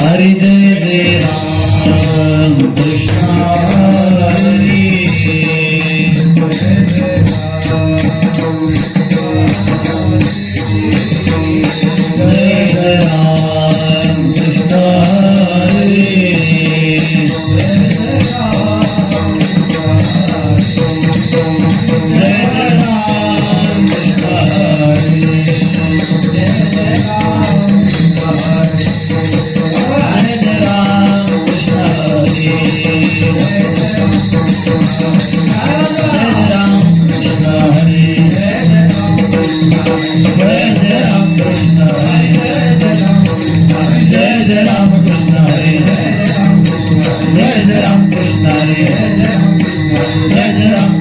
हरि जय जय राम कृष्ण हरि जय जय राम कृष्ण हरि जय जय राम कृष्ण हरि जय जय राम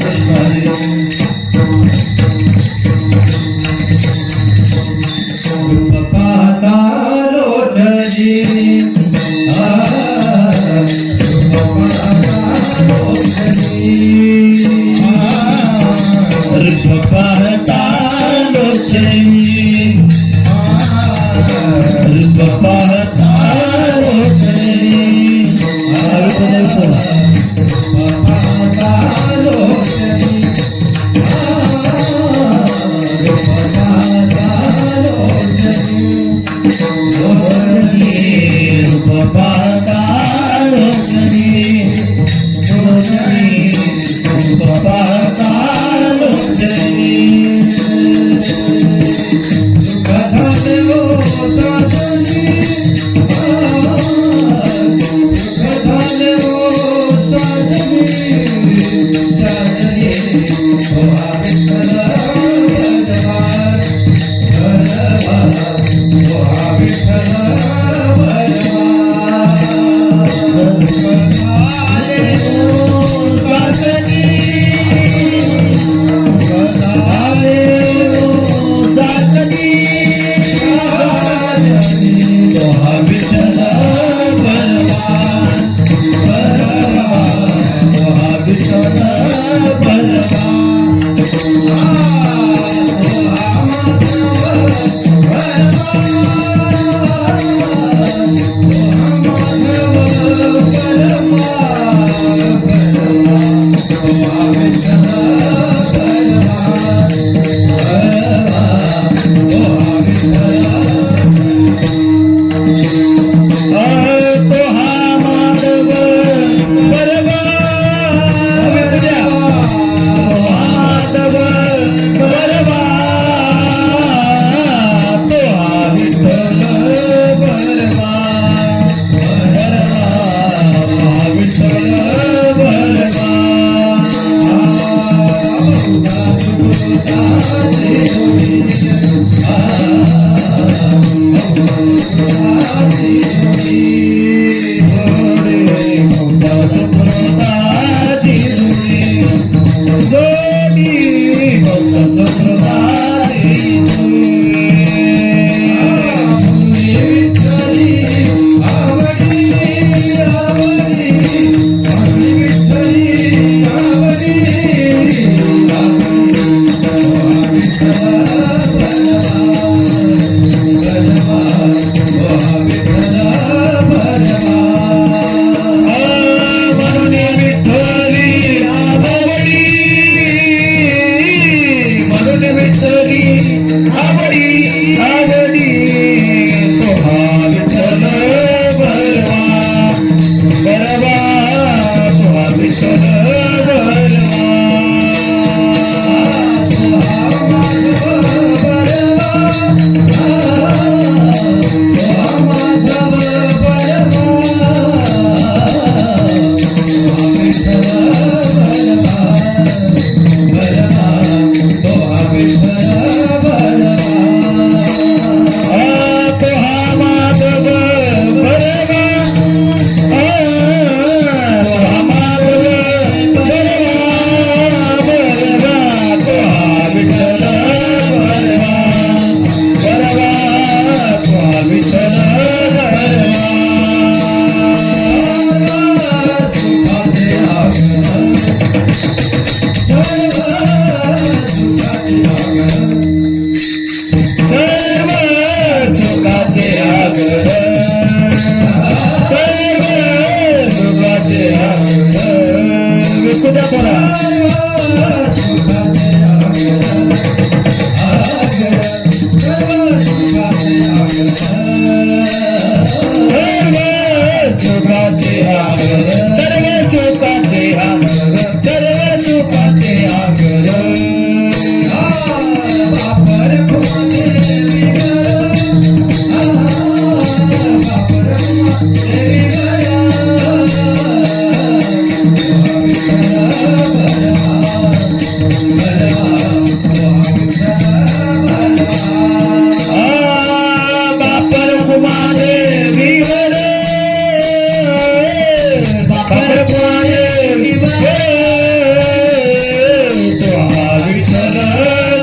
परपाये विठ्ठल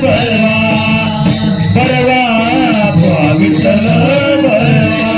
बरवा बरवा विठ्ठल बरवा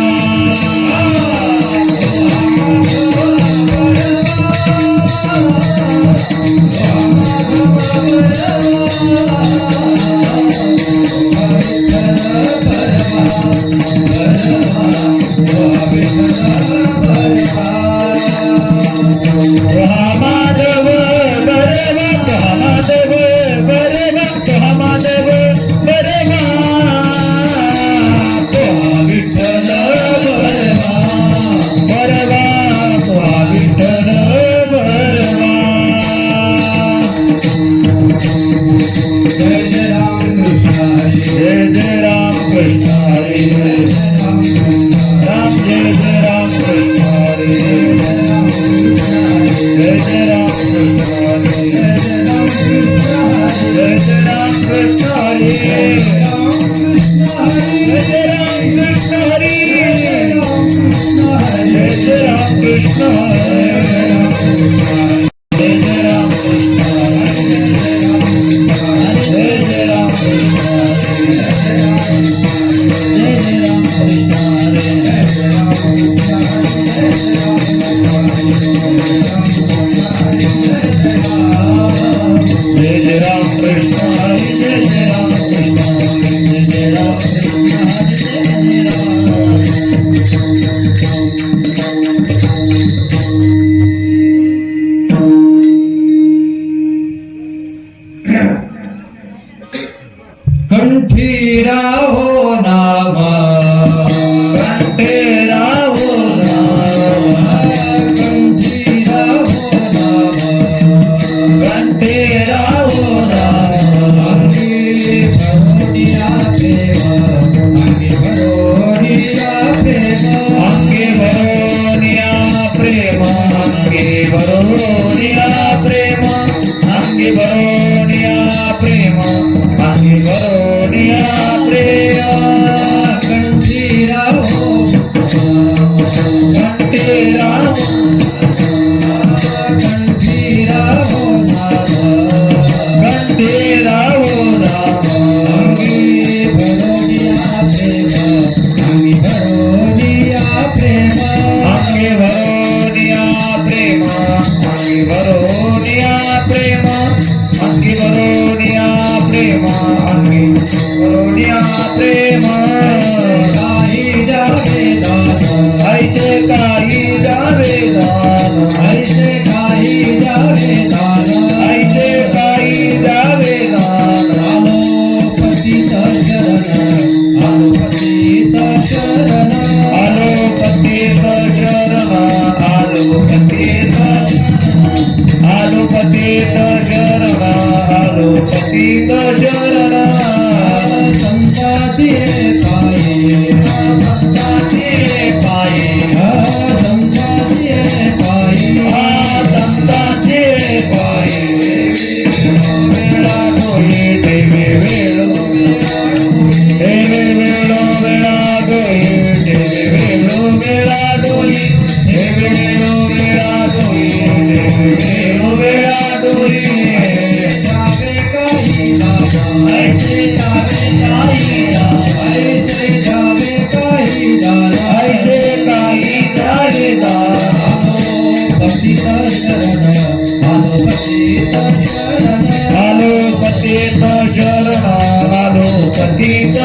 कंठीरा हो नाम कंठेरा हो नाम कंठीरा हो नाम कंठेरा हो नाम अंगी भरोनिया प्रेम अंगी भरोनिया प्रेम अंगे भरोनिया प्रेम अंगे भरोनिया प्रेम अंगे भरोनिया प्रेम अंगे भरोनिया प्रेम कंठीरा हो कंठेरा कंठीरा हो नाम कंठेरा हो नाम अंगी भरोनिया प्रेम अंगी भरोनिया प्रेम अंगे भरोनिया प्रेम अंगे भरोनिया प्रेम अंगे भरोनिया प्रेम अंगे भरोनिया प्रेम काही जावे दान ऐसे काही जावे दान ऐसे काही जावे दान ऐसे काही जावे दान आलो पतित शरण आलो पतित शरण आलो पतित शरण आलो पतित आलो पतित शरण आलो पतित शरण संताचे पाये संताचे पाये संताचे पाये संताचे पाये वेळा डोळे देवे वेळो देवे वेळो वेळा डोळे देवे वेळो वेळा डोळे देवे वेळो वेळा डोळे देवे वेळो वेळा डोळे जावे काही दान ऐसे जावे काही दान ऐसे जावे काही दान ऐसे काही जावे दान आलो पतित शरण आलो पतित शरण आलो पतित शरण आलो पतित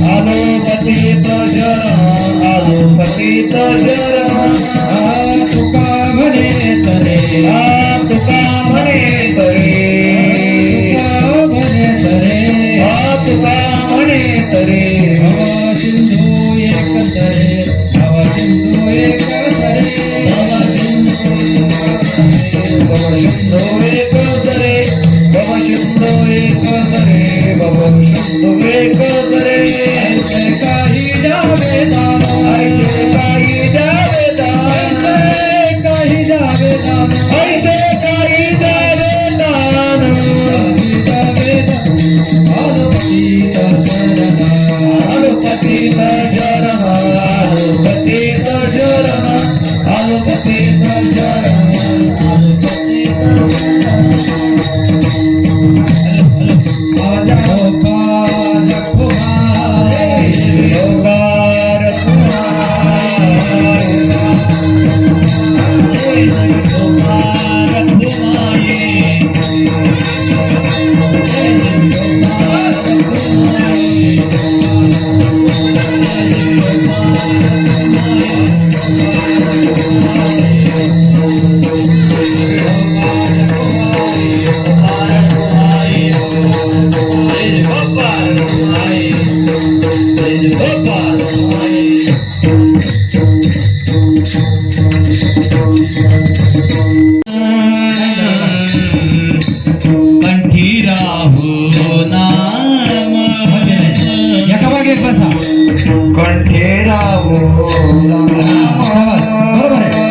आलो पतित शरण आलो पतित शरण तुका म्हणे तरे तुका म्हणे तरे म्हणे तरे तुका म्हणे तरे भव सिंधू एक तरे भव सिंधू एक तरे भव सिंधू एक तरे भव सिंधू एक तरे भव सिंधू एक तरे ऐसे काही जावे दान ऐसे काही जावे दान ऐसे काही जावे दान ऐसे काही जावे दान जावे दान आलो पतित शरण आलो पतित शरण आलो पतित शरण आलो पतित कंठी राहो नाम एका मागे एक बसा. कंठे राहो नाम. बरोबर आहे.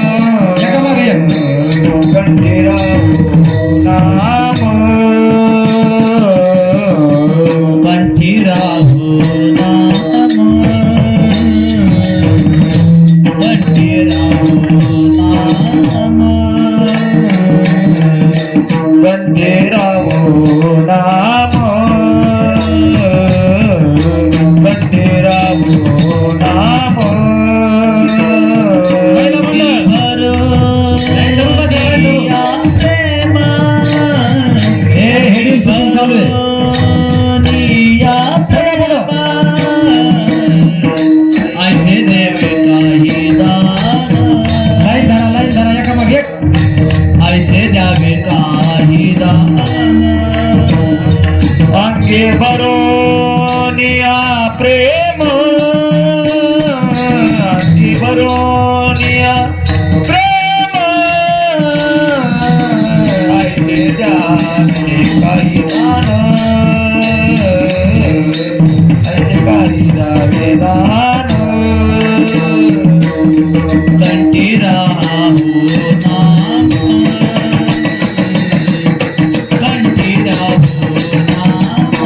एका मागे एक. कंठे राहो नाम. कंठी राहो नाम कंठी राहो नाम कंठे राहो नाम. कंठे राहो नाम. हे हेडिंग शूटिंग चालू आहे. लाईन धरा एका मागे एक. ऐसे द्यावे काही दान अंगे भरोनिया प्रेम. अंगे भरोनिया प्रेम. ऐसे द्यावे काही दान. ऐसे काही द्यावे दान. कंठी राहो नाम कंठी राहो नाम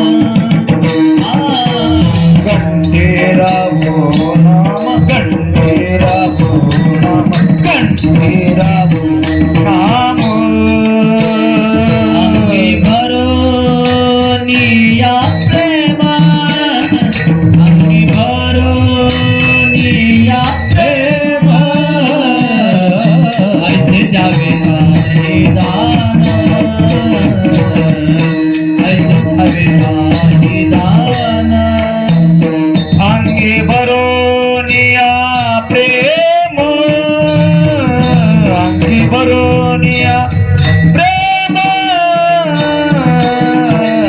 कंठे राहो नाम. कंठे राहो नाम. कंठे राहो नाम. अंगी भरोनिया प्रेम अंगी भरोनिया प्रेम ऐसे द्यावे काही दान ऐसे द्यावे काही दान अंगे भरोनिया प्रेम. अंगे भरोनिया प्रेम.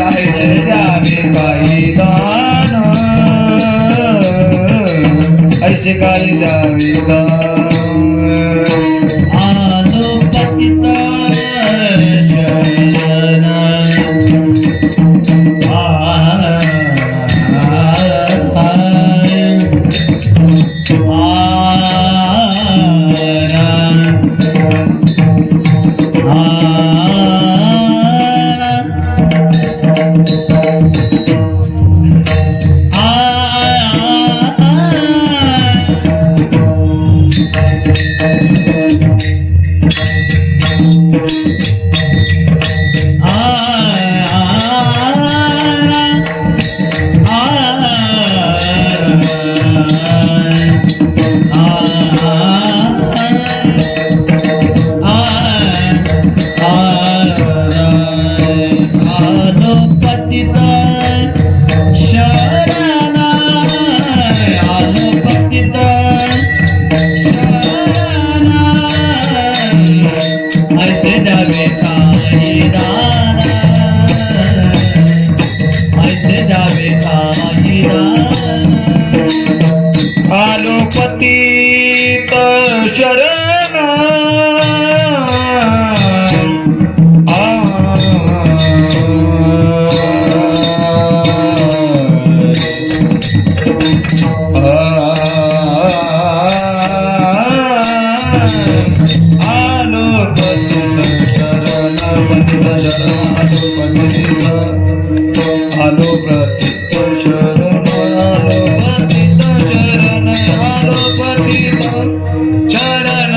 ऐसे द्यावे काही दान. ऐसे काही द्यावे दान. आलो पतित शरण आलो पतित शरण. आलो पतित शरण. पतित शरण. आलो पतित शरण. आलो पतित शरण. आलो पतित शरण. आलो पतित शरण. शरण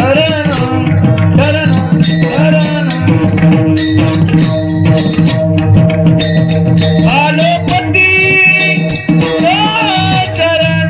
शरण शरण शरण. आलो पतित शरण.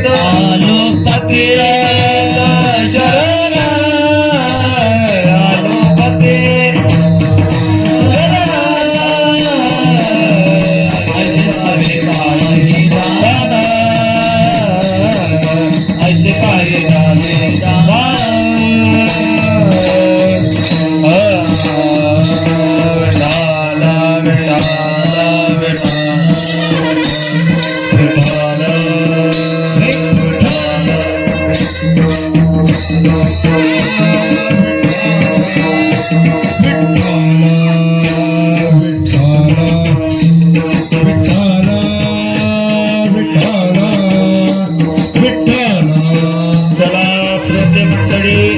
आलो पतीर शरण आलो पतीर शरण ऐसे काही झाले दादा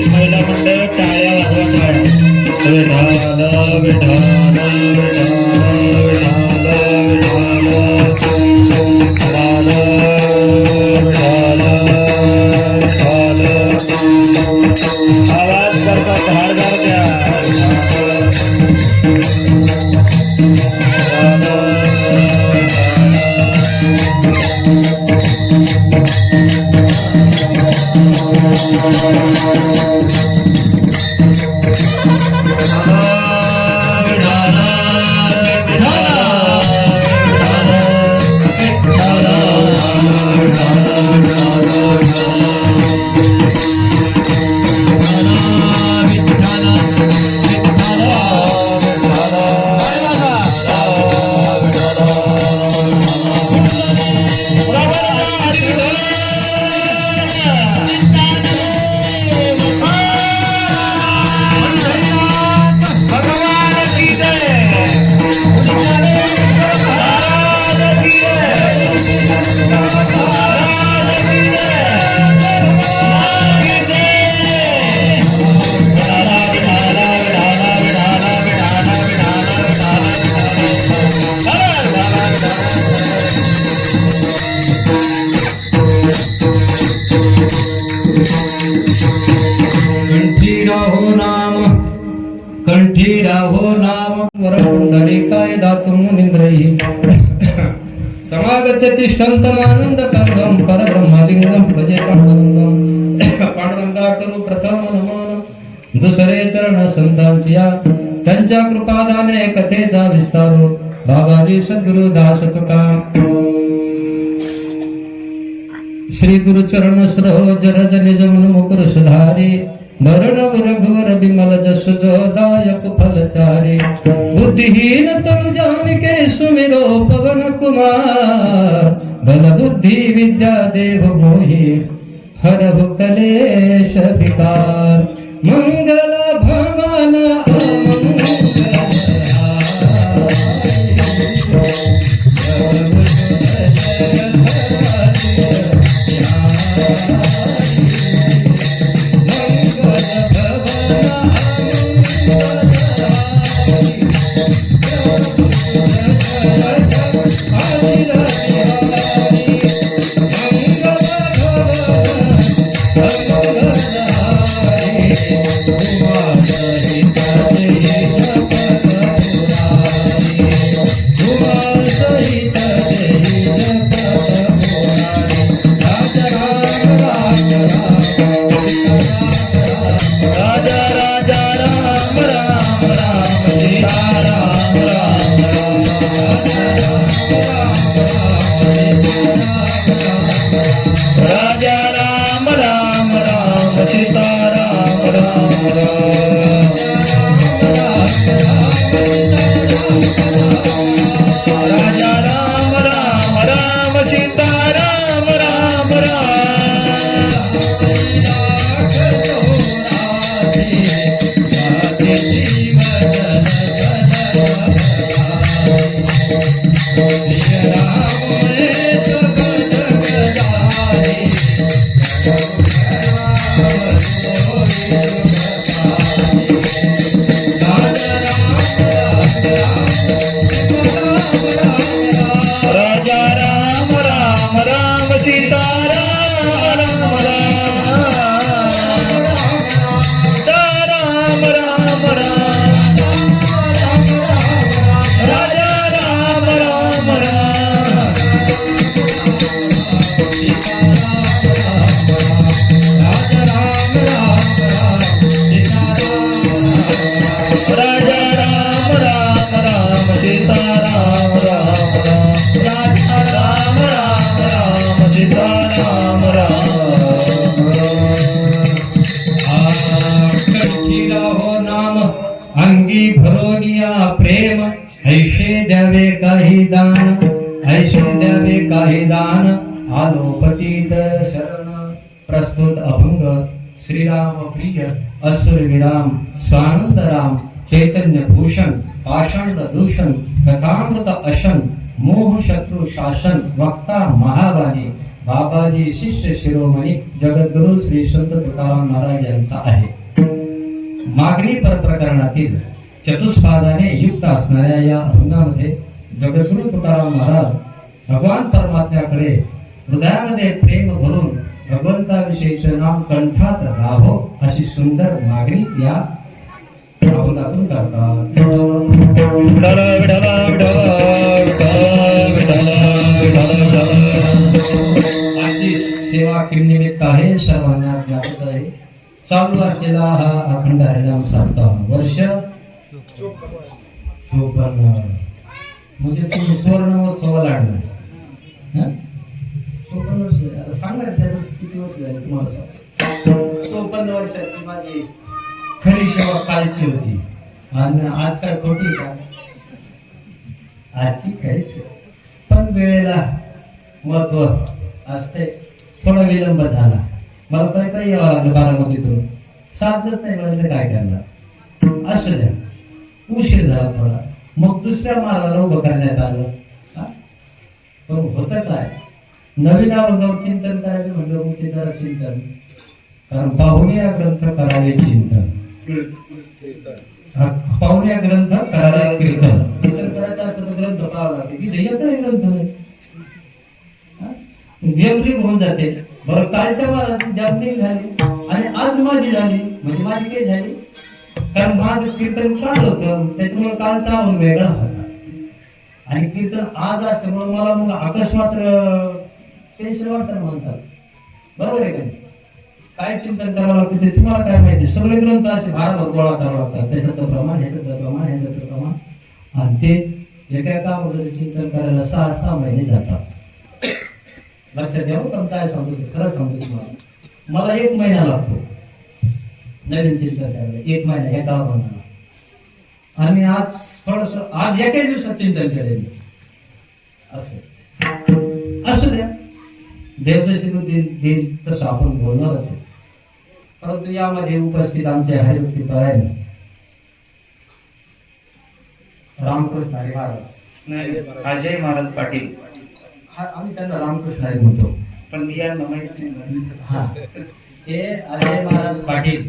महिला मंडळ टाळ्या वाजवा टाळ्या विठाल आवाज करता धारदार द्या कंठी राहो नाम वरपुंडरीकाय दातु मुनींद्रैः समागत्य तिष्ठन्तमानन्द कन्दं परब्रह्मलिंगं भजे पांडुरंगं पांडुरंगाकरू प्रथम नमन दुसरे चरण संतांच्या त्यांच्या कृपादाने कथेचा विस्तारो बाबाजी सद्गुरु दास तुका श्री गुरु चरण सरोज रज निज मन मुकुर सुधारी वरण रघुवर बिमल जस जो दायक फलचारी बुद्धिहीन तनु जानिके सुमिरो पवन कुमार बल बुद्धि विद्या देव मोहि हरहु कलेश विकार मंगल भवन सीता राम राम राजा राम राम सीता राम कंठी राहो नाम अंगी भरोनिया प्रेम ऐशे द्यावे काही दान ऐशे द्यावे काही दान आलोपतीत शरण प्रस्तुत अभंग श्रीराम प्रिय असुर विराम स्वानंद राम चैतन्य भूषण पाषाण दूषण कथामृत अशन मोह शत्रु शासन वक्ता महावाणी बाबाजी शिष्य शिरोमणी जगद्गुरु श्री संत तुकाराम महाराज यांचा आहे. मागणी पर प्रकरणातील चतुष्पादाने युक्त असणाऱ्या या अभंगामध्ये जगद्गुरु तुकाराम महाराज भगवान परमात्म्याकडे हृदयामध्ये प्रेम भरून भगवंताविषयीचे नाम कंठात राहो अशी सुंदर मागणी या अभंगातून करतात. विठ्ठल विठ्ठल आजची सेवा किमनिमित्त आहे, सर्वांना ज्ञातच आहे. चालू असलेला हा अखंड हरिनाम सप्ताह वर्ष 54 म्हणजे तुम्ही सुवर्ण महोत्सवाला आणलं 54 वर्ष. आता सांगा त्याचं किती वर्ष झाले तुम्हाला सांग. 54 वर्षाची माझी खरी सेवा कालची होती आणि आज काय खोटी का आजची काहीच पण वेळेला महत्व असते. थोडा विलंब झाला, मला काही यावं लागलं बारामतीतून, साधत नाही म्हणजे काय करणार, असू द्या. उशीर झाला थोडा, मग दुसऱ्या मार्गाला उभं करण्यात आलं. पण होतं काय, नवीन अभंगावर चिंतन करायचं म्हणलं मग ते जरा चिंतन, कारण पाहुण्या ग्रंथ करावे चिंतन, पाहुण्या ग्रंथ करावे कीर्तन. कीर्तन करायचा अर्थ ग्रंथ पाहावा लागते की ध्येयकडे ग्रंथ नाही गेमली होऊन जाते. बरं कालच्या महाराजांची जपणी झाली आणि आज माझी झाली म्हणजे माझी काय झाली, कारण माझं कीर्तन काल होतं त्याच्यामुळे कालचा अभंग वेगळा होता आणि कीर्तन आज असल्यामुळे मला मग अकस्मात टेन्शन वाटतं माणसाला. बरोबर आहे का नाही? काय चिंतन करावं लागतं ते तुम्हाला काय माहिती. सगळे ग्रंथ असे भारभर गोळा करावं लागतात, त्याच्यातलं प्रमाण ह्याच्यातलं प्रमाण ह्याच्यातलं प्रमाण आणि ते एका एका अगोदर चिंतन करायला 6 महिने जातात. लक्षात द्यावं पण काय सांगतो खरं सांगतो तुम्हाला, मला 1 महिना लागतो नवीन चिंतन करायला, 1 महिना एका महिन्याला. आणि आज थोडस आज एकाच दिवसात चिंतन केलेलं असू द्या. देवदर्शी देईल तसं आपण बोलणारच आहे. परंतु यामध्ये उपस्थित आमचे हरिभक्ती परायण रामकृष्ण हरी महाराज, अजय महाराज पाटील, आम्ही त्यांना रामकृष्ण हरी म्हणतो पण मी यांना माहित नाही. हा हे अजय महाराज पाटील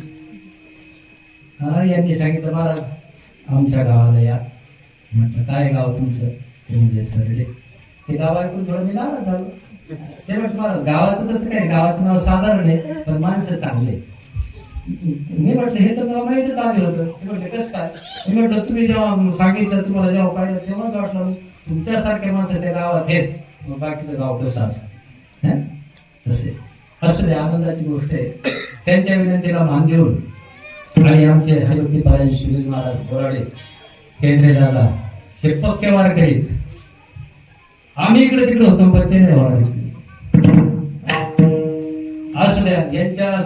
यांनी सांगितलं महाराज आमच्या गावाला या. म्हटलं काय गाव तुमचं, ते म्हणजे सरडे. ते गाव ऐकून थोडं मी नाराज झालो. ते म्हटलं मला गावाचं तसं काय, गावाचं नाव साधारण आहे पण माणसं चांगले. मी म्हटलं हे तर मला माहितीच आलं होतं. ते म्हटलं कसं काय, मी म्हटलं तुम्ही जेव्हा सांगितलं तुम्हाला जेव्हा पाहिलं तेव्हाच वाटलं तुमच्यासारख्या माणसं त्या गावात आहेत, मग बाकीचं गाव कसं असं तसे असू दे. आनंदाची गोष्ट आहे. त्यांच्या विनंतीला मान देऊन आणि आमचे हरिभक्ती परायण सुनील महाराज बोराडे केंद्रे दादा हे पक्के वारकरी. आम्ही इकडे तिकडे होतो पण ते नाही होणार. असू द्या. यांच्या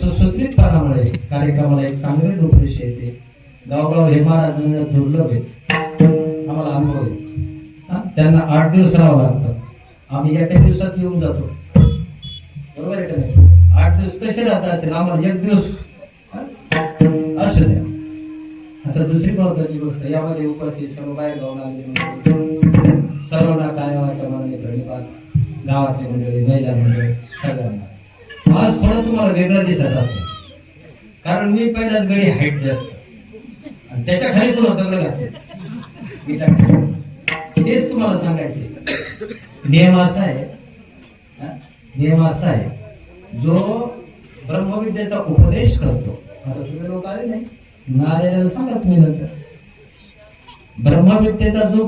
सुसूत्रितपणामुळे कार्यक्रमाला एक चांगले रूपरेष येते. गावगाव हे महाराजांना दुर्लभ आहेत, आम्हाला अनुभव आहे. त्यांना 8 दिवस राहावं लागतं, आम्ही एका दिवसात येऊन जातो. बरोबर आहे का नाही? 8 दिवस कसे राहतात आम्हाला 1 दिवस. असू द्या. आता दुसरी महत्वाची गोष्ट, यामध्ये उपस्थित सर्व बाहेर गावून सर्वांना कायमाच्या मनाने धन्यवाद. गावातले मंडळी, महिला मंडळी, सगळ्यांना. आज थोडं तुम्हाला वेगळं दिसत असेल कारण मी पहिल्याच गडी हाईट जास्त आणि त्याच्या खाली पण दगड घातले. तेच तुम्हाला सांगायचे. नियम असा आहे जो ब्रह्मविद्येचा उपदेश करतो. आता सगळे लोक आले नाही नारायणाला सांगा तुम्ही नंतर. ब्रह्मविद्येचा जो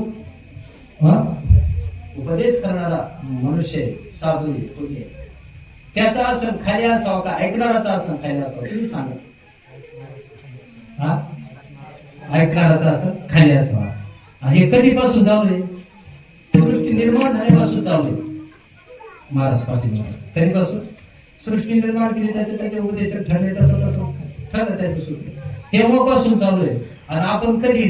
उपदेश करणारा मनुष्य साधू आहे, कोणी आहे. त्याचा आसन खाली असावा का ऐकणाराचा आसन खाली असावा तुम्ही सांगा. हा ऐकणाराचा आसन खाली असावा. हे कधीपासून चालू आहे? सृष्टी निर्माण झाल्यापासून चालू आहे. महाराज पाटील महाराज कधीपासून सृष्टी निर्माण केली त्याचे उपदेश ठरले तसं तसं ठरलं त्याचं सूत्र तेव्हापासून चालू आहे. आणि आपण कधी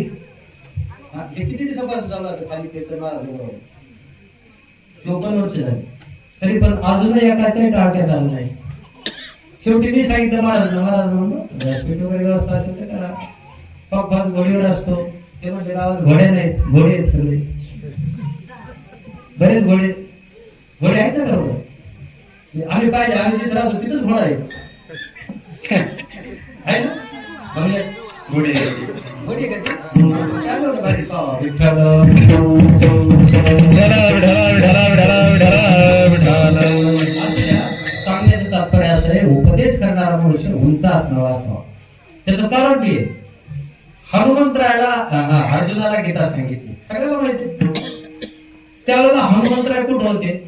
हे किती दिवसापासून चालू असं खाली कीर्तन महाराज 54 वर्ष झाली तरी पण अजूनही एकाचाही टाळक्यात आलं नाही. शेवटी मी सांगितलं महाराज म्हणतो व्यासपीठ वगैरे व्यवस्था असेल तर करा. पग घोडीवर असतो ते म्हणजे गावात घोडे नाहीत, घोडे आहेत सगळे, बरेच घोडे आहेत ना बरोबर. आम्ही पाहिजे आम्ही जिथे राहतो तिथंच घोडा आहे ना घोडे घोडे का सांगण्याचं तात्पर्य असं आहे उपदेश करणारा मनुष्य उंच असणारा असावा. त्याचं कारण की हनुमंतरायला अर्जुनाला गीता सांगितली सगळ्याला माहिती. त्यावेळेला हनुमंतराय कुठं होते?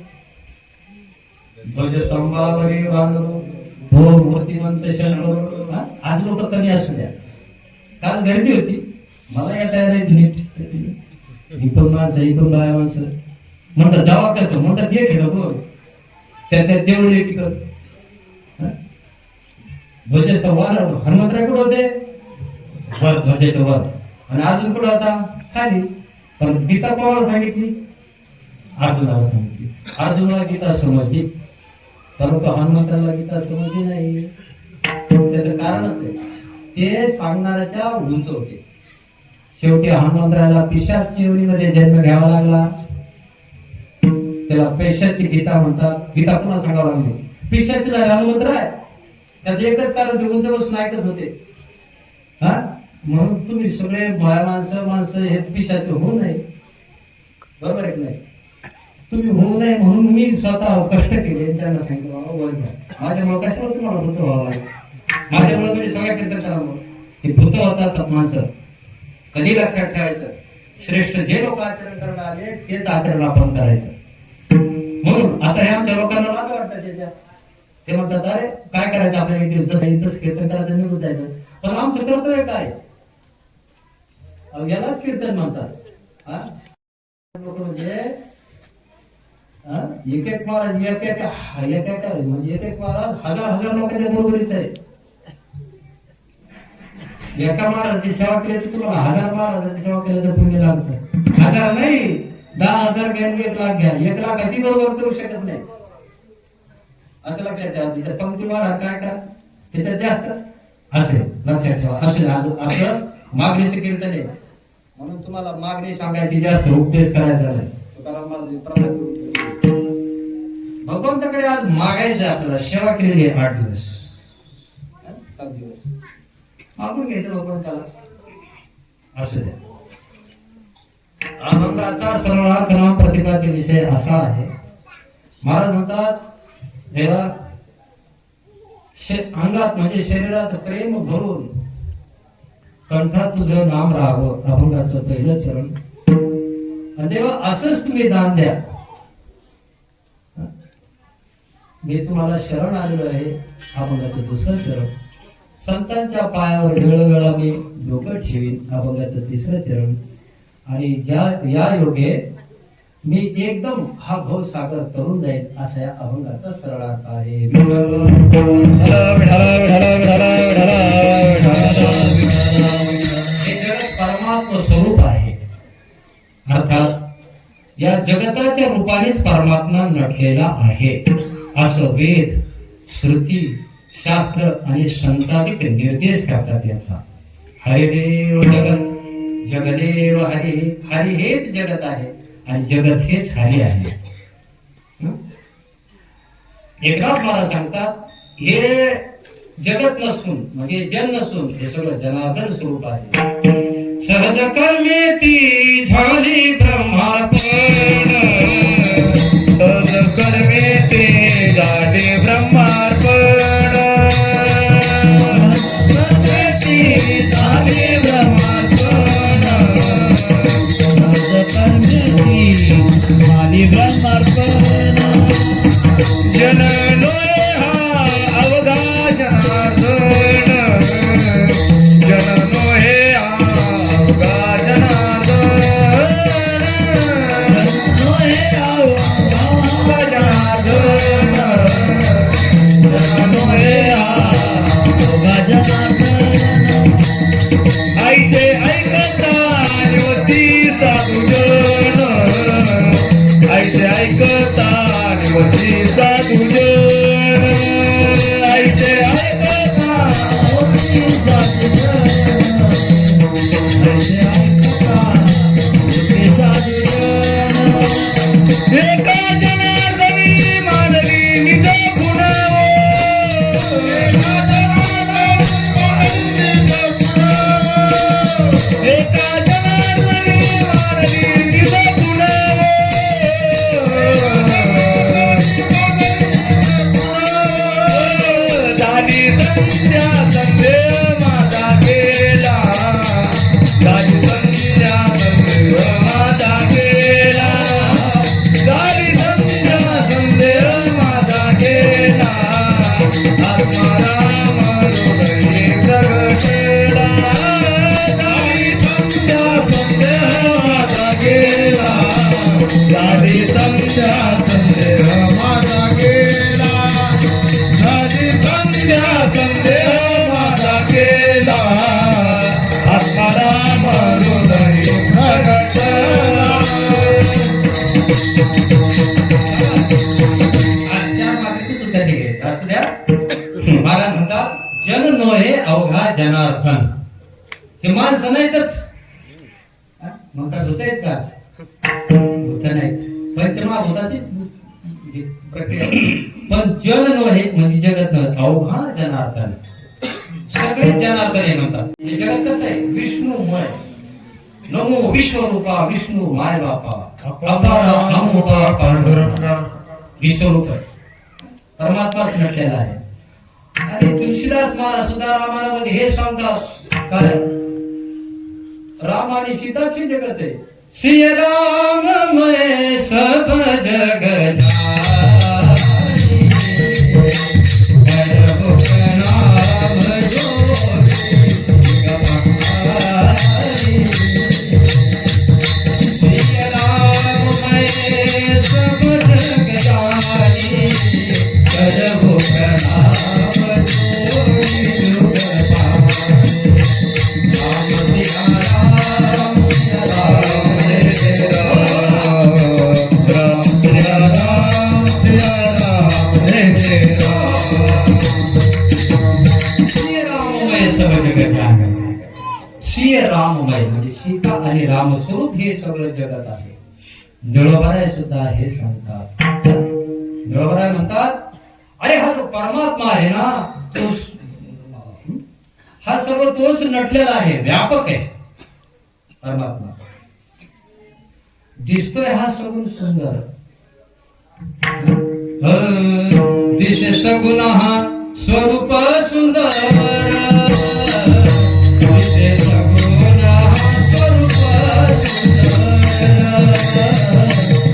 ध्वजस्तंभावरी बांधून हो मूर्तिमंत शंकर. आज लोक कमी असू द्या काल गर्दी होती मला येता नीट इकडून माणसं इकडून बाया माणसं म्हणतात जावा कसं म्हणतात ये खेळ बोल त्यात तेवढे तिकड ध्वजस्तंभ हनुमंतराय कुठं होते? वर ध्वजाच्या वर. आणि अजून कुठं होता? खाली. पण गीता कोणाला सांगितली? अर्जुनाला सांगितली. अर्जुनाला गीता समजली परंतु हनुमंताला गीता समजली नाही. त्याचं कारणच आहे ते सांगणाऱ्याच्या उंच होते. शेवटी हनुमंतराला पिशाच योनीमध्ये जन्म घ्यावा लागला. त्याला पेशाची गीता म्हणतात. गीता पुन्हा सांगावं लागली. पिशाची हनुमंतराय त्याचं एकच कारण ते उंच बसून ऐकत होते. हा म्हणून तुम्ही सगळे माणसं हे पिशाचे होऊ नये. बरोबर आहे की नाही? तुम्ही होऊ नये म्हणून मी स्वतः कष्ट केले त्यांना सांगितलं बाबा वर घ्या. माझ्यामुळे कशाला तुम्हाला भूत व्हावं लागेल? माझ्यामुळे म्हणजे सगळ्या कीर्तन हे भूत होतात माणसं. कधी लक्षात ठेवायचं श्रेष्ठ जे लोक आचरण करायला आले तेच आचरण आपण करायचं. म्हणून आता हे आमच्या लोकांना लाज वाटतं त्याच्या. ते म्हणतात अरे काय करायचं आपल्याला इथे जसं इथंच कीर्तन करायचं निघून जायचं. पण आमचं कर्तव्य काय? यालाच कीर्तन म्हणतात. लोक म्हणजे एक एक महाराज म्हणजे एक एक महाराज हजार लोकांच्या बरोबरीच आहे. एका महाराजाची सेवा केली तर तुम्हाला 1000 महाराजाची सेवा केल्याचं पुण्य लागतं. 1000 नाही 10,000 घ्या 1,00,000 घ्या. 1,00,000ची बरोबर करू शकत नाही असं लक्षात ठेवा. तिथे पंक्ती वाढा काय करा त्याच्यात जास्त असे लक्षात ठेवा. असे आपलं मागणीचे कीर्तन आहे म्हणून तुम्हाला मागणी सांगायची जास्त उपदेश करायचा नाही. भगवंताकडे आज मागायचं आपल्याला. सेवा केलेली आहे 8 दिवस 7 दिवस मागून घ्यायचं भगवंताला. असू द्या. अभंगाचा सरळार्थ नाम प्रतिपाद्य विषय असा आहे. महाराज म्हणतात देवा अंगात म्हणजे शरीरात प्रेम भरून कंठात तुझं नाम राहावं अभंगाचं पहिलं चरण. देवा असंच तुम्ही दान द्या. मी तुम्हाला शरण आलेलो आहे अभंगाचं दुसरं चरण. संतांच्या पायावर वेळोवेळा मी डोकं ठेवीन अभंगाचं तिसरं चरण. आणि या योगे मी एकदम हा भवसागर तरुण जाईल असा या अभंगाचा सरळ अर्थ आहे. हे जगत परमात्मा स्वरूप आहे. अर्थात या जगताच्या रूपानेच परमात्मा नटलेला आहे असं वेद श्रुती शास्त्र आणि संताधिक निर्देश करतात. याचा हरिदेव जगत जगदेव हरी. हरी हेच जगत आहे आणि जगत हेच हरी आहे. एकनाथ महाराज सांगतात हे जगत नसून म्हणजे जन नसून हे सगळं जनार्दन स्वरूप आहे. सहज कर्मे ती झाली ब्रह्मार्पण. सहज कर्मे ते झाले ब्रह्मार्पण. झाले ब्रह्मार्पण. सहज कर्मे ती झाली जनार्दन नोहे अवघा जनार्दन ऐसे ऐकता निवती साधुजन ऐसे ऐकता निवती साधुजन ऐसे ऐकता निवती साधुजन ऐसे ऐकता निवती साधुजन एका जनार्दनी मानवी निज गुणावो एका जनार्दनी एका जनार्दनी मानवी निज गुणावो झाली संध्या संदेह माझा गेला झाली संध्या संदेह माझा गेला झाली संध्या संदेह माझा गेला आत्माराम हृदये प्रगटेला झाली संध्या संदेह माझा गेला झाली संध्या संदेह माझा गेला झाली संध्या संदेह माझा गेला आत्माराम हृदये प्रगटेला आजच्या मात्रेची चिंता ठीक आहे असू द्या. महाराज म्हणतात जन नोहे अवघा जनार्दन. हे माणसं नाहीतच हा? म्हणतात भूत आहेत का? भूत नाहीत. पंचमहाभूताचीच प्रक्रिया आहे. पण जन नोहे म्हणजे जगत नव्हे अवघा जनार्दन. सगळे जनार्दन आहे म्हणतात. हे जगत कसं आहे विष्णूमय. नमो विश्वरूपा विष्णू माय बापा अपार अमोपा पांडुरंगा. विश्वरूप आहे परमात्माच म्हटलेला आहे. आणि तुलसीदास महाराज सुद्धा रामायणामध्ये हे सांगतात काय राम आणि सीताची जगत आहे. श्री राममय सब जग जाई करहु नाम जोड़ी गवाई. श्री राममय सब जग जाई करहु नाम जोड़ी जुग पाई. राम सिया राम सिया राम जय राम राम सिया राम जय राम. श्री राममय सब जग जाई. श्री राममय म्हणजे सीता आणि रामस्वरूप हे सगळं जगत आहे. निळोबाराय सुद्धा हे सांगतात. निळोबाराय म्हणतात अरे हा तो परमात्मा आहे ना तो हा सर्व तोच नटलेला आहे व्यापक आहे परमात्मा. दिसतोय हा सगुण सुंदर दिसे सगुण हा स्वरूप सुंदर दिसे सगुण हा स्वरूप सुंदर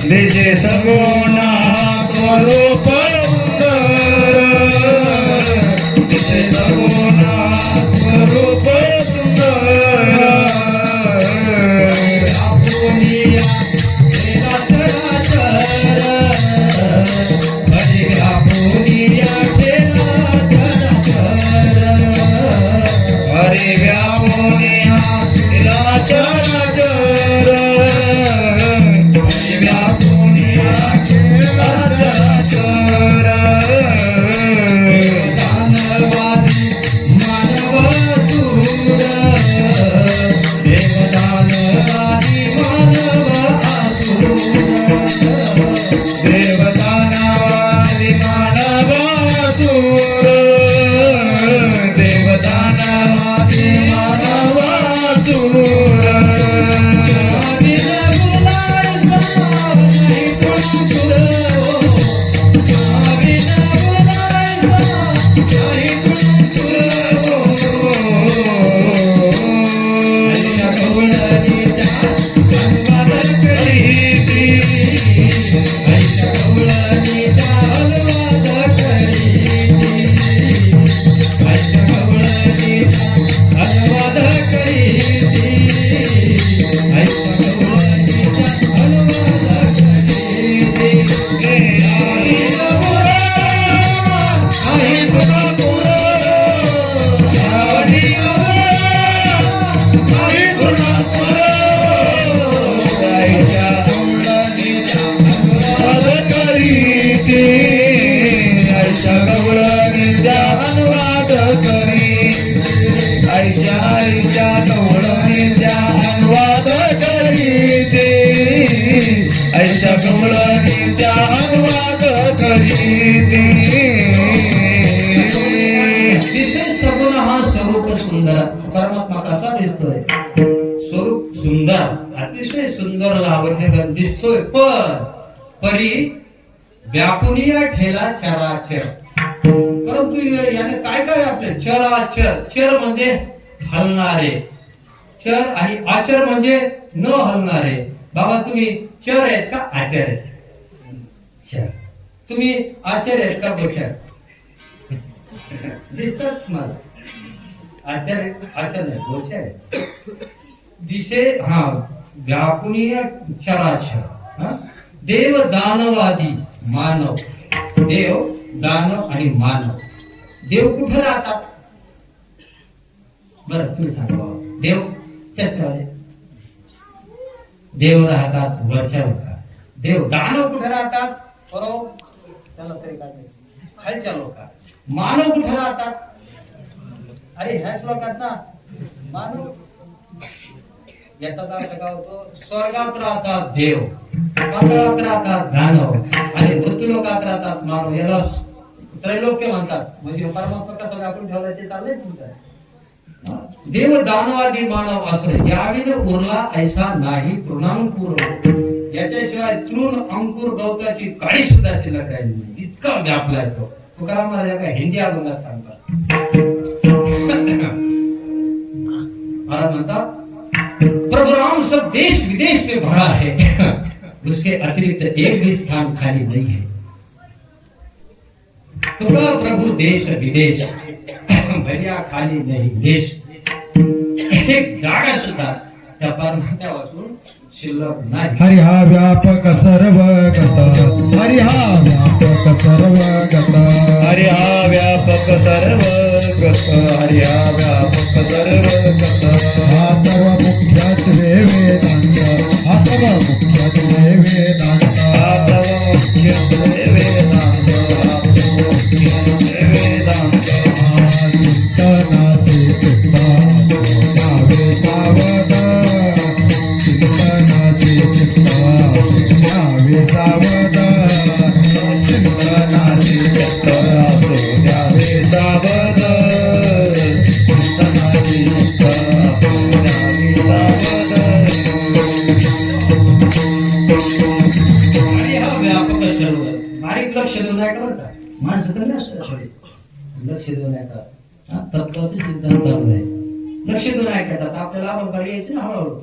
दिसे सगुण स्वरूप सुंदर दिसे सगुण स्वरूप सुंदर आपुनिया तेरा चराचर हरि आपुनिया तेरा चराचर हरि व्यापुनिया तिला चराचर हरि व्यापुनिया तिला चराचर. दानवादी मानव सूर देवदानवादी मानव आसूर देवदानवादी मानवासुर देवदानवादी मानवासुर बिन गुलाल साव नाही कोणापुर अतिशय सगुण हा स्वरूप सुंदर परमात्मा कसा दिसतोय स्वरूप सुंदर अतिशय सुंदर लावण्य दिसतोय पण परी व्यापुनिया ठेला चराचर परंतु याने काय काय आपले चराचर चर म्हणजे हलणारे चर आणि आचर म्हणजे न हलणारे बाबा तुम्ही चर आहेत का आचर आहेत चर तुम्ही आचर आहेत का गोचर दिसतात मला आचर आचर नाही गोचर आहे दिसे हा व्यापुनीय चराचर हा देव दानवादी मानव देव दानव आणि मानव देव कुठे राहतात बरं तुम्ही सांगा बाबा देव चष्म्यावाले देव राहतात वरच्या लोकात देव दानव कुठे राहतात बरोबर त्याला तरी काय खालच्या लोकात मानव कुठे राहतात अरे ह्याच लोकात ना मानव याचा अर्थ काय होतो स्वर्गात राहतात देव पाताळात राहतात दानव आणि मृत्यू लोकात राहतात मानव याला त्रैलोक्य म्हणतात म्हणजे परमात्मा कसं आपण ठेवलाय ते चाललंय तुमचं देव दानवादी मानव असणे याविने उरला ऐसा नाही तृणांकुर याच्याशिवाय तृण अंकुर गवताची काळी सुद्धा शिल्लक राहिली नाही इतका व्यापलाय तो तुकाराम महाराज का हिंदी अभंगात सांगतात महाराज म्हणतात प्रभु राम सब देश विदेश में भरा है उसके अतिरिक्त एक भी स्थान खाली नहीं है तुका प्रभु देश विदेश भर्या खाली नाही देश एक जागा सुद्धा त्या परमात्म्या वाचून शिल्लक नाही हरि हा व्यापक सर्व गता हरि हा व्यापक सर्व गता हरि हा व्यापक सर्व गत हरि हा व्यापक सर्व गत हा तव मुख्यत्वे वेदांत हा तव मुख्यत्वे वेदांत हा तव मुख्यत्वे वेदांत हा तव मुख्यत्वे वेदांत चिंतनासे चित्ता जावे सावध चिंतनासे चित्ता जावे सावध चिंतनाचे चित्त असो द्यावे सावध चिंतनाचे चित्त असो द्यावे सावध आणि हा व्यापक सर्व बारीक लक्ष देऊन नाही का बरं माणसं तर नाही लक्ष देऊन ऐका हा तत्वाचं चिंतन चालू आहे लक्ष देऊन ऐकायचं आता आपल्याला अवकाळी यायची ना हळूहळू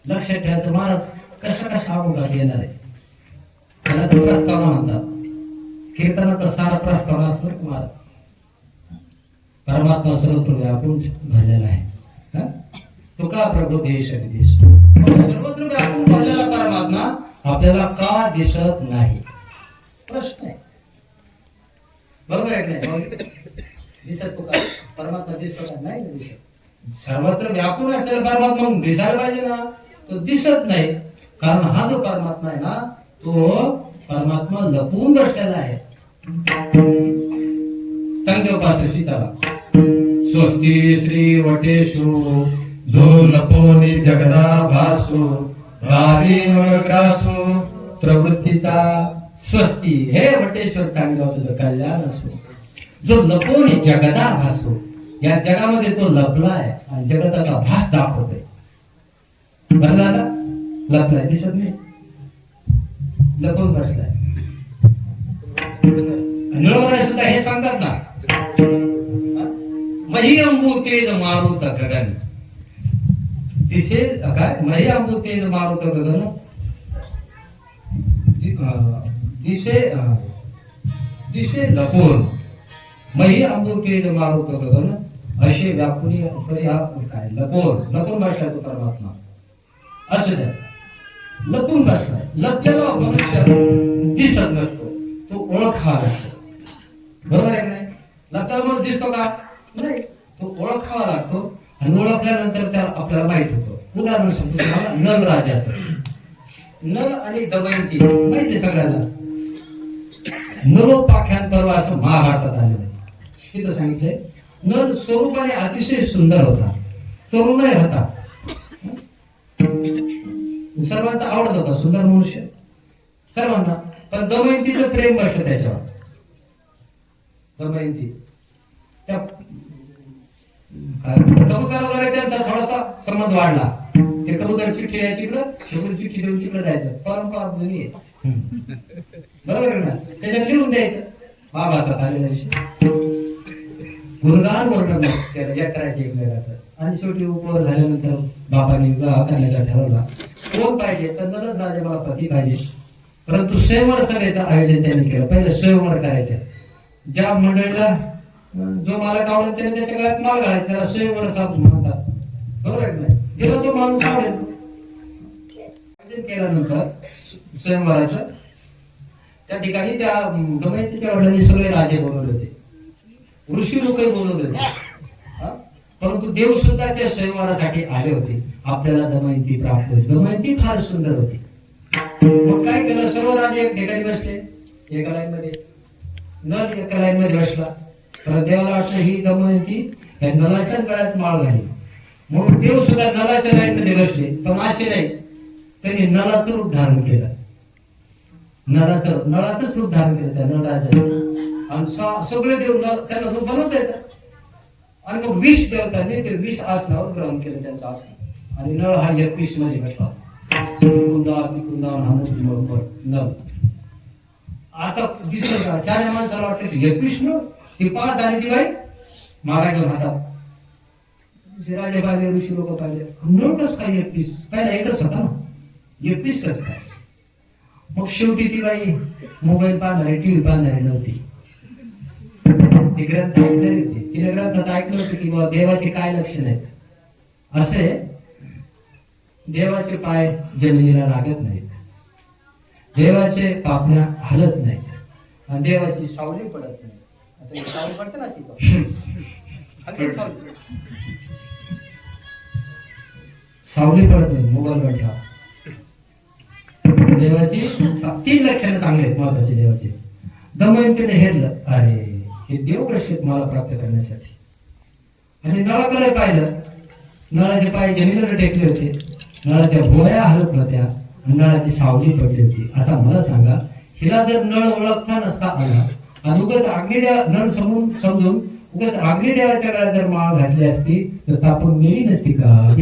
लक्षात ठेवायचं महाराज कशा अवकाश येणार आहे त्याला तर प्रस्तावना म्हणतात कीर्तनाचा सारा प्रस्तावना असतो महाराज परमात्मा सर्वत्र व्यापून भरलेला आहे हा तुका प्रभू देश विदेश सर्वत्र व्यापून भरलेला परमात्मा आपल्याला का दिसत नाही प्रश्न आहे बरोबर आहे की नाही दिसत तो का परमात्मा दिसतो का नाही दिसत सर्वत्र व्यापून असलेला परमात्मा दिसायला पाहिजे ना तो दिसत नाही कारण हा जो परमात्मा आहे ना तो परमात्मा लपवून बसलेला आहे सांगते उपासशी चला स्वस्ती श्री वटेशु जो लपोनी जगदा भासो भावी ग्रासो प्रवृत्तीचा स्वस्ती हे वटेश्वर चांगलं तुझं कल्याण असो जो लपवून जगदा भासो या जगामध्ये तो लपलाय आणि जगताचा भास दाखवतोय बरं दादा लपलाय दिसत नाही लपून बसलाय निळवराय सुद्धा हे सांगतात ना मही अंबू तेज मारुत गगन दिसे काय मही अंबू तेज मारुत गगन दिसे लपून मही अंबू तेज मारुत गगन असे व्यापुनी काय लपून बसलाय तो परमात्मा असू द्या लपून बसलाय लपलेला मनुष्य दिसत नसतो तो ओळखावा लागतो बरोबर आहे की नाही लपलेला मनुष्य दिसतो का नाही तो ओळखावा लागतो आणि ओळखल्यानंतर त्याला आपल्याला माहित होतं उदाहरण सांगतो तुम्हाला नल राजाचं नल आणि दमयंती माहिती सगळ्याला नलोपाख्यान पर्व असं महाभारतात आलेलं आहे तिथं सांगितलंय नल स्वरूपाने अतिशय सुंदर होता तरुणही होता सर्वांचा आवडत होता सुंदर मनुष्य सर्वांना पण दमयंतीचं प्रेम बसलं त्याच्यावर दमयंती त्या कबुतराद्वारे त्यांचा थोडासा संबंध वाढला. ते कबूतर चिठ्ठी यायची इकडं, चिठ्ठी देऊन तिकडे जायचं. परंपरा जुनी आहे, बरोबर आहे ना? त्याच्यात लिहून द्यायचं महाभारतात आलेल्या विषय गुणगान वर्णन करायचे एकमेकाचं. आणि शेवटी उपवर झाल्यानंतर बापाने विवाह करण्याचा ठरवला. कोण पाहिजे तर नलच राजे मला पती पाहिजे. परंतु स्वयंवर सभेचं आयोजन त्यांनी केलं. पहिलं स्वयंवर करायचं. ज्या मंडळीला जो मालक आवडेल त्याने त्याच्या गळ्यात माल घालायचा, त्याला स्वयंवर साथ म्हणतात, बरोबर आहे नाही? जेव्हा तो माणूस आवडेल आयोजन केल्यानंतर स्वयंवराचं त्या ठिकाणी त्या दमयंतीच्या वडिलांनी सगळे राजे बोलवले होते, ऋषी लोकही बोलवले होते. परंतु देव सुद्धा त्या स्वयंवरासाठी आले होते. आपल्याला दमयंती प्राप्त होती. दमयंती फार सुंदर होती. मग काय केलं, सर्व राजे एक ठिकाणी बसले, एका लाईन मध्ये. नल एका लाईन मध्ये बसला. तर देवाला वाटलं ही दमयंती या नलाच्याच गळ्यात माळ घाली, म्हणून देव सुद्धा नलाच्या लाईन मध्ये बसले. पण असे नाही, त्यांनी नलाचं रूप धारण केलं. नळाचंच रूप धारण केलं त्या नळाचं. आणि सगळे देव त्यांना रूप बनवता येतं. आणि मग 20 देवतांनी ते 20 आसनावर ग्रहण केलं त्यांचं आसन. आणि नळ हा 21 मध्ये बसला. नळ आता दिसत का चार माणसाला वाटतं 21 नळ ती पाहत आणि ती बाई मागा घेऊन हातात. राजे पाहिले, ऋषी लोक पाहिले, नळ कसं काय 21? पहिला एकच होता ना, 21 कसं काय? मग शेवटी ती बाई मोबाईल पाहणारी, टीव्ही पाहणारी नव्हती, ती ग्रंथ ऐकणारी होती. तिने ग्रंथात ऐकलं होतं की बाबा देवाचे काय लक्षण आहेत. असे देवाचे पाय जमिनीला लागत नाहीत, देवाचे पापण्या हलत नाहीत, आणि देवाची सावली पडत नाही. आता सावली पडते ना सावली पडत नाही. मोबाईल ठेवा. देवाची 3 लक्षणं चांगली आहेत, महत्वाचे देवाचे. दमयंतीने हेरलं, अरे हे देव बसलेत मला प्राप्त करण्यासाठी. आणि नळाकडे पाहिलं, नळाचे पाय जमिनीवर टेकले होते, नळाच्या भुवया हलत होत्या, नळाची सावली पडली होती. आता मला सांगा, हिला जर नळ ओळखता नसता आला आणि उगाच नळ समजून उगाच अग्निदेवाच्या गळ्यात जर माळ घातली असती तर तापून मेली नसती का?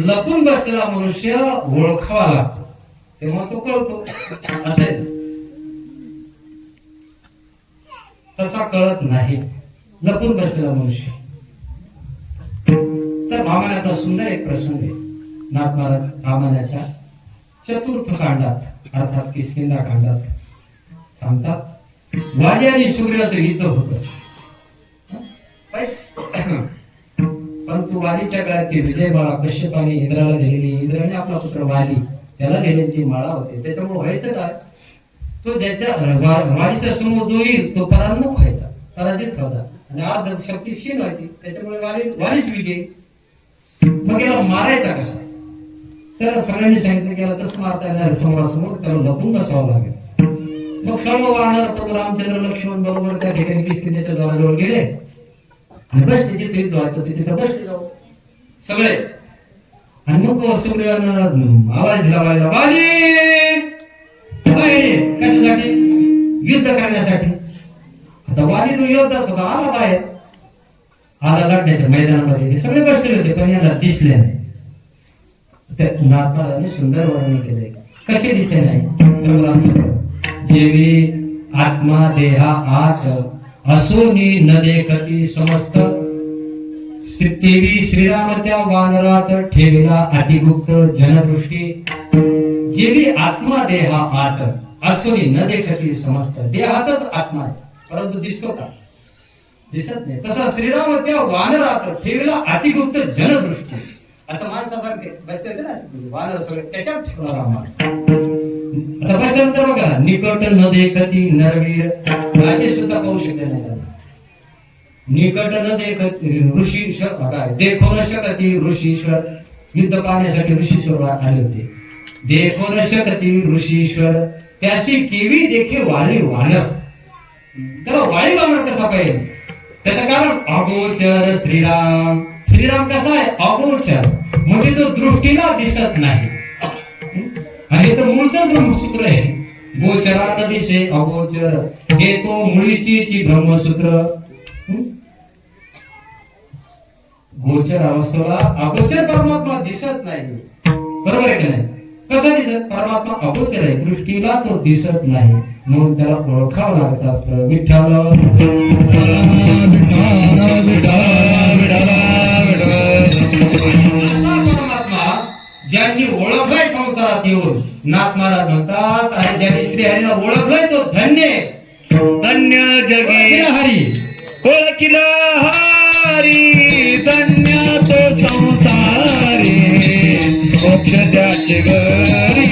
लपून बसलेला मनुष्य ओळखावा लागतो, तेव्हा तो कळतो. असेल तसा कळत नाही लपून बसलेला मनुष्य. तर भामानाचा सुंदर एक प्रसंग आहे. नाथ महाराज भामानाच्या 4th कांडात अर्थात किष्किंधा कांडात सांगतात, वाली आणि सुग्रीवाचं युद्ध होतं. परंतु वालीच्या काळात ती विजय माळा कश्यपाने इंद्राला दिलेली, इंद्राने आपला पुत्र वाली त्याला दिलेली माळा होती. त्याच्यामुळे व्हायचं काय, तो ज्याच्या वालीच्या समोर जो येईल तो परान्मुख व्हायचा, पराजित व्हायचा आणि अर्ध शक्ती क्षीण व्हायची. त्याच्यामुळे वालीच विजय. मग याला मारायचा कसा? तर सगळ्यांनी सांगितलं की याला कसं मारता येणार, समोरासमोर त्याला लपून बसावं लागेल. मग सर्व वानर प्रभू रामचंद्र लक्ष्मण बरोबर त्या ठिकाणी किष्किंधेच्या जवळ गेले आणि बसले. जिथे युद्ध व्हायचं होते तिथे बसले जाऊ सगळे. आणि मग सुग्रीवांना आवाज दिला, वालीला, वाली कशासाठी? युद्ध करण्यासाठी. आता वाली तो योद्धाच होता, आला बाहेर, आला लढण्याच्या मैदानामध्ये. सगळे बसलेले होते पण याला दिसले नाही. नाथमाराने सुंदर वर्णन केले. कसे दिसले नाही? जेवी आत्मा देहा आत असोनी न देखती समस्त स्थितीवी श्रीराम त्या वानरात ठेविला अतिगुप्त जनदृष्टी. जेवी आत्मा देहा आत असोनी न देखती समस्त. देहातच आत्मा आहे परंतु दिसतो का? दिसत नाही. तसा श्रीराम त्या वानरात ठेविला अतिगुप्त जनदृष्टी. असं माणसासारखे बसले होते ना वानर सगळे, त्याच्यात ठेवला रामा. आता बसल्यानंतर बघा, निकट न देखती नरवीर. राजे सुद्धा पाहू शकले नाही त्याला. निकट न देखती ऋषीश्वर, काय देखो न शकती ऋषीश्वर. युद्ध पाहण्यासाठी ऋषीश्वर आले होते. देखो न शकती ऋषीश्वर त्याशी केवी देखे वाली वानर. त्याला वाली वानर कसा पाहिजे? त्याचं कारण अगोचर श्रीराम. श्रीराम कसा आहे? अगोचर. म्हणजे तो दृष्टीला दिसत नाही. आणि तर मूळचं ब्रह्मसूत्र आहे. गोचरात दिसे अगोचर, हे तो मुळीची ब्रह्मसूत्र. गोचर अवस्थेला अगोचर परमात्मा दिसत नाही. बरोबर आहे की नाही? कसा दिसत? परमात्मा अगोचर आहे, दृष्टीला तो दिसत नाही, म्हणून त्याला ओळखावं लागत असतं. विठ्ठल परमात्मा ज्यांनी ओळखलाय संसारात येऊन, नाथ महाराज म्हणतात, आणि ज्यांनी श्रीहरीला ओळखलंय तो धन्य. धन्य जगी हरी ओळखिला हरी, धन्य तो संसारी, मोक्ष त्याचे घरी,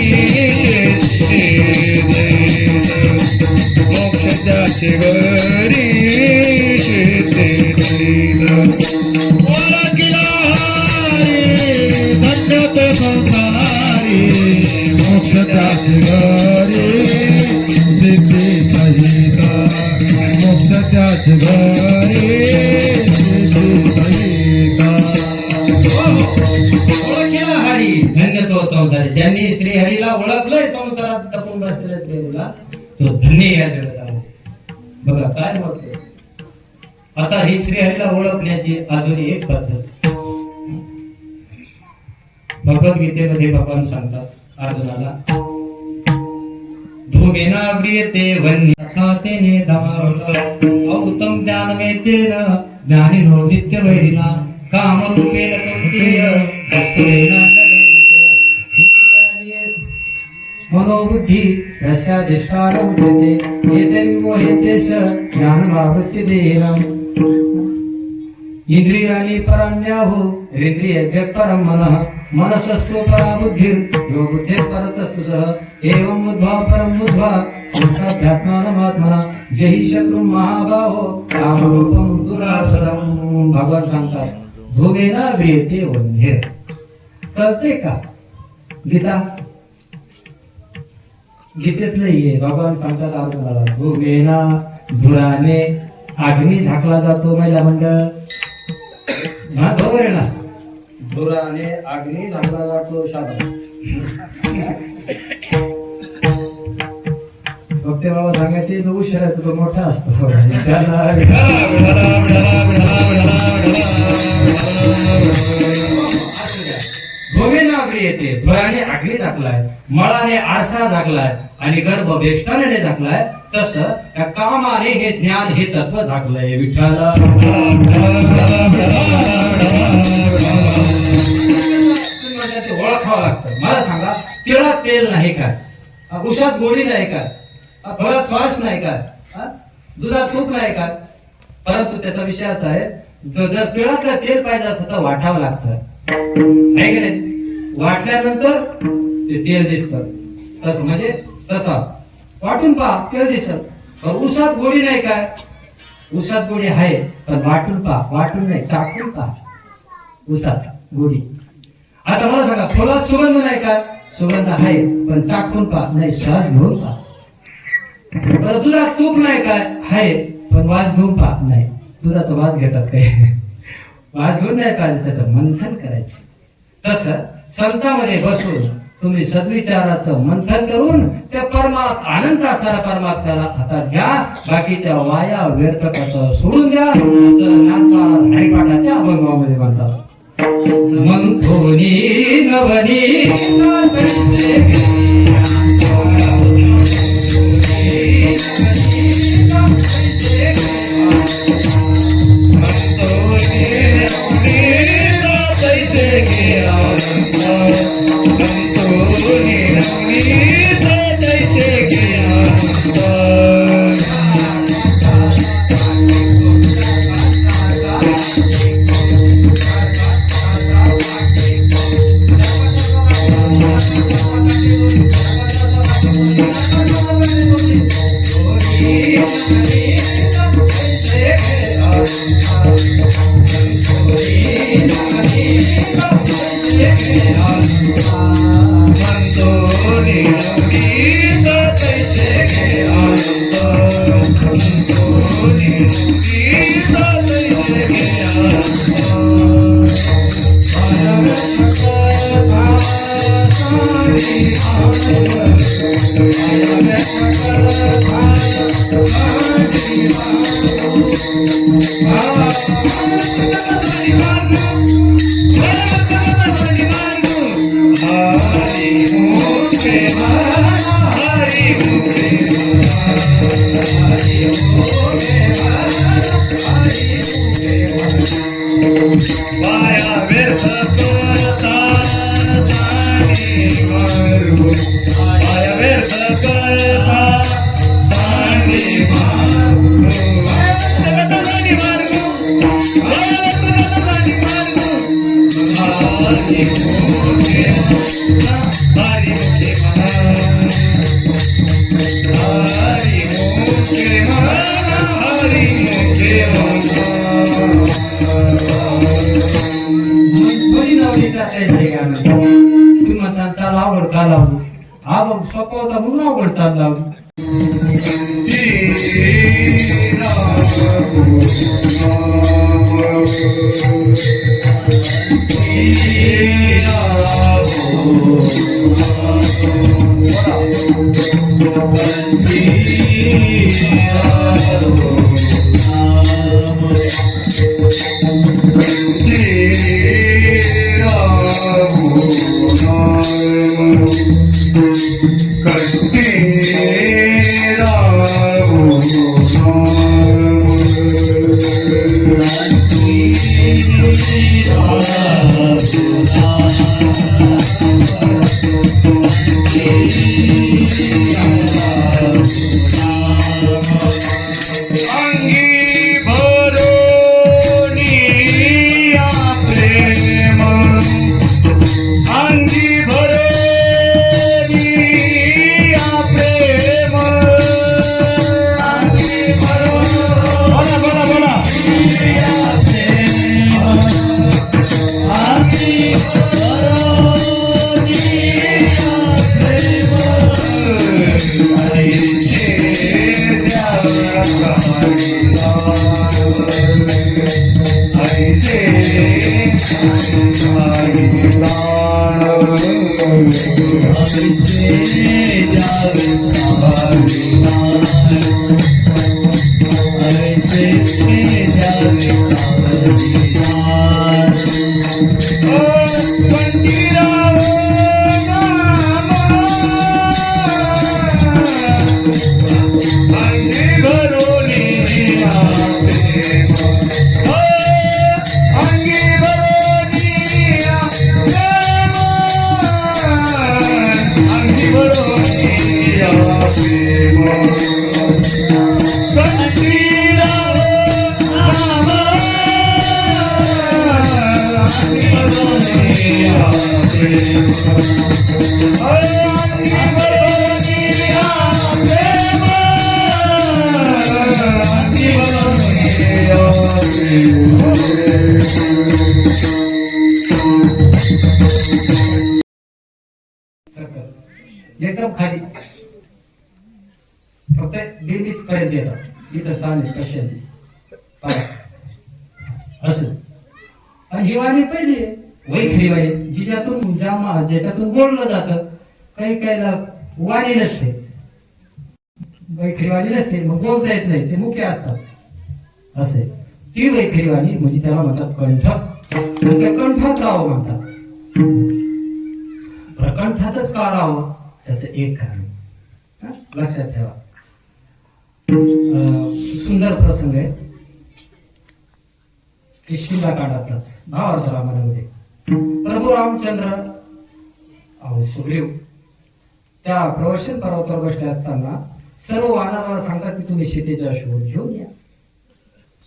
मोक्ष त्याचे घरी, ओळखिला हरी, धन्य तो संसारी, मोक्ष त्याचे घरी, सिद्धी सहित मोक्ष त्याचे घरी, सिद्धी सहित. ओळखीला हरी, धन्य तो संसारी. ज्यांनी श्रीहरीला ओळखलंय संसारात तपून बसलेल्या श्रीहरीला, तो धन्य या जगतामध्ये. बघा काय म्हणतो. आता ही श्रीहरीला ओळखण्याची अजून एक पद्धत भगवद्गीतेमध्ये भगवान सांगतात अर्जुनाला, धूमेना व्रियते वन्यखातेने धमावत, औतम ज्ञानमेतेन ज्ञानिनो नित्य वैरिणा, कामरूपेण कौन्तेय कस्तुरेण मनोबुद्धि रस्याधिष्ठानं विद्यते, एतन्मोहितेश ज्ञानमावृत्तिदेहम्. इंद्रियाणि पराण्याहु हृदयेभ्यः परं मनः, मनसस्तु परा बुद्धिर् यो बुद्धिः परतस्तु सः, एवं बुद्ध्वा परं बुद्ध्वा संस्थाभ्यात्मानमात्मना, जहि शत्रुं महाबाहो कामरूपं दुरासरम्. भगवान सांगतात, धूमेना व्रियते वह्निः. कळते का? गीता गीतेत नाहीये. भगवान सांगतात अर्जुनाला, धूमेना धुराने अग्नी झाकला जातो. महिला मंडळ हा बरोबर आहे ना? धुराने अग्नी झाकला जातो. शाबास. फक्त बाबा सांगायचे तो उशीर आहे, तो मोठा असतो. धोमेना येते, धुराने अग्नी झाकलाय, मळाने आरसा झाकलाय आणि गर्भ बेष्टाने झाकलाय, तसं या कामाने हे ज्ञान हे तत्व झाकलंय. विठ्ठला ओळखावं लागतं. मला सांगा, तिळात तेल नाही काय, उशात गोडी नाही काय, फळात श्वास नाही काय, दुधात तूप नाही काय, परंतु त्याचा विषय असा आहे, जर तिळातलं तेल पाहिजे असं तर वाटावं लागतं. आहे की नाही? वाटल्यानंतर ते तेल दिसतं. तस म्हणजे तसा वाटून पहा, तेल दिसत. उसात गोडी नाही काय, उसात गोडी आहे पण वाटून पहा, वाटून नाही चाखून पहा उसात गोडी. आता मला सांगा, फुलात सुगंध नाही काय, सुगंध आहे पण चाखून पहा, नाही श्वास घेऊन पहा. दुधात तूप नाही काय, आहे पण वास घेऊन पहा, नाही दुधाचा वास घेतात काय, वास घेऊन नाही पाहिजे, त्याचं मंथन करायचं. तसं संतांमध्ये बसून तुम्ही सद्विचाराचं मंथन करून त्या आनंद असणारा परमात्म्याला हातात घ्या, बाकीच्या वाया व्यर्थ कसं सोडून द्या. असं नाथ हरिपाठाच्या अभंगामध्ये म्हणतात. मंथोनी नवनी Yeah. तुम्ही म्हणता चाल आवड का लावली हा बाबा सोपा होता म्हणून आवड चाल लावली एकदम खाली फक्त दिल्लीत पर्यंत येतात इथं स्थान आहे कशाची असं आणि ही वाणी पहिली आहे वैखरी वाणी जिच्यातून ज्याच्यातून बोललं जातं काही काहीला वाणी नसते वैखरी वाणी नसते मग बोलता येत नाही ते मुख्य असतात असे ती वैखरी वाणी म्हणजे त्याला म्हणतात कंठ त्या कंठात राहावं म्हणतात प्रकंठातच का राहावं त्याचं एक कारण लक्षात ठेवा सुंदर प्रसंग आहे किष्किंधा कांडातलाच भावार्थ रामायणामध्ये प्रभू रामचंद्र सुग्रीव त्या प्रवचन पर्वतावर बसले असताना सर्व वानराला सांगतात की तुम्ही सीतेचा शोध घेऊन या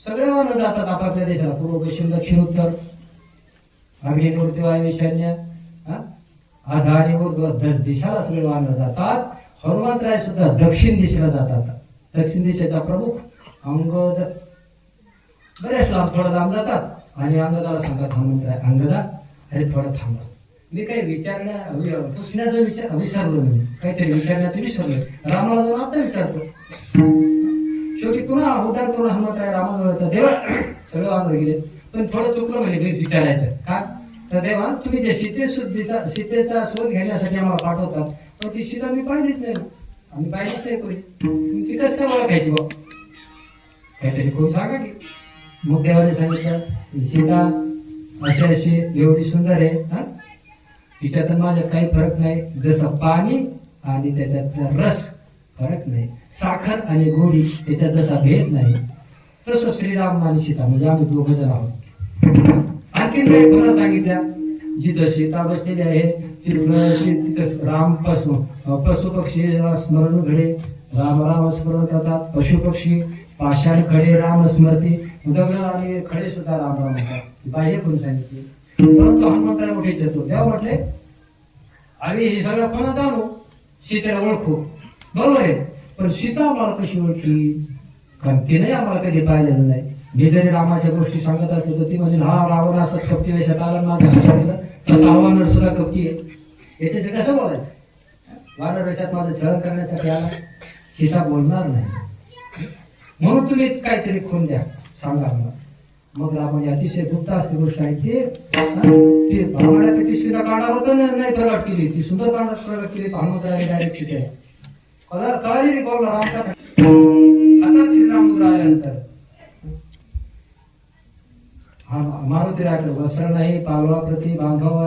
सगळे वानर जातात आपापल्या देशाला पूर्व पश्चिम दक्षिण उत्तर अग्नी मूर्ती वायू ईशान्य आधा आणि ऊर्ध्व दिशाला सगळे वानर जातात हनुमंतराय सुद्धा दक्षिण दिशेला जातात दक्षिण दिशेचा प्रमुख अंगद बरेच लांब थोडा लांब जातात आणि अंगदाला सांगतात हनुमंतराय अंगदा अरे थोडं थांबा मी काही पुसण्याचा विसरलो मी काहीतरी विचारण्याचं विसरलो रामाला जाऊन आता विचारतो शेवटी पुन्हा उड्डाण करून हनुमंतराय रामाजवळ देवा सगळे वानर गेले पण थोडं चुकलं म्हणजे विचारायचं का तर देवा तुम्ही जे सीतेचा शोध घेण्यासाठी आम्हाला पाठवतात पण ती सीता मी पाहिलीच नाही ना. आम्ही पाहिलीच नाही कोणी. ती कसं काय ओळखायची बा? काहीतरी कोण सांगा की. मग देवाने सांगितलं ही सीता अशी अशी एवढी सुंदर आहे, हा, तिच्यात आणि माझ्यात काही फरक नाही. जसं पाणी आणि त्याच्यात रस फरक नाही, साखर आणि गोडी त्याच्यात जसा भेद नाही, तसं श्रीराम आणि सीता म्हणजे आम्ही दोघ जण आहोत. आणखीन काही पुन्हा सांगितल्या, जिथं सीता बसलेली आहे तिथं राम पशु पक्षी स्मरण घडे, राम राम स्मरण करतात. पशु पक्षी पाषाण खडे राम स्मरते, दगड आणि खडे सुद्धा राम राम म्हणतात. बाह्य कोणी सांगितले, परंतु हनुमंताला मोठे येतो. तेव्हा म्हटले आम्ही हे सगळं कोणा जाणू, सीतेला ओळखू, बरोबर आहे. पण सीता आम्हाला कशी ओळखली? कारण तिने आम्हाला कधी पाहिलेलं नाही. मी जरी रामाच्या गोष्टी सांगत असतो तर ती म्हणजे हा रावण असं कपटी वेशात आला माझ्या हाताला, तसा वानर सुद्धा कपटी आहे. याच्याचे कसं बोलायचं? वानर वेशात माझं छळ करण्यासाठी आला, सीता बोलणार नाही. म्हणून तुम्ही काहीतरी खून द्या, सांगा मला. मग रावण अतिशय गुप्त असली गोष्ट आहे ती हनुमानाच्या पिशवीला काढा होतं ना, नाही प्रगट केली ती, सुंदर प्रगट केली. हनुमंताला डायरेक्ट सीते कळाली नाही बोलला रामचा हातात श्रीराम मुद्रा आल्यानंतर. हा मारुतीरायाकडे वस्त्र नाही, पालवा प्रति बांधवा.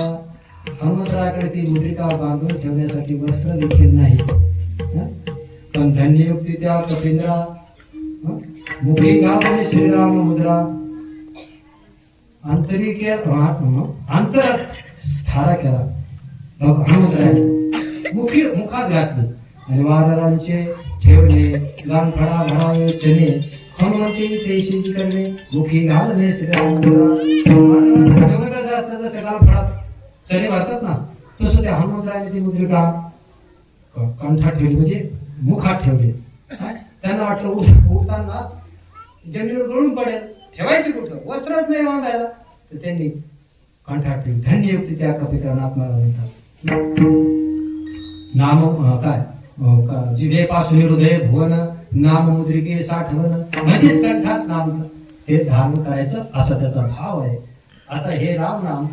हनुमंतरायाकडे ती मुद्रिका बांधून ठेवण्यासाठी वस्त्र देखील नाही. पण धन्ययुक्ती त्या कपिंद्रा, मुखी घालून श्रीराम मुद्रा, आंतरिके अंतरात थारा केला हनुमंतरायाने, मुखात घातली. आणि वानरांचे ठेवणे, गानफळा भरावे चणे, हनुमंती तेशीची करणे, मुखी घालणे श्रीराम मुद्रा. जगत असतं जसं गानफळात चणे भरतात ना, तसं त्या हनुमंतरायाने ती मुद्रिका कंठात ठेवली, म्हणजे मुखात ठेवली. त्यांना वाटलं उठताना जमिनीवर गळून पडेल, ठेवायची कुठं, वस्त्रच नाही बांधायला, तर त्यांनी कंठात ठेवली. धन्ययुक्ती त्या कपित्रांना आत्माला म्हणतात. नाम काय जिभेपासून हृदय भुवन, नाम मुद्रिके साठवण, म्हणजेच कंठात नाम हे धारण करायचं, असा त्याचा भाव आहे. आता हे राम नाम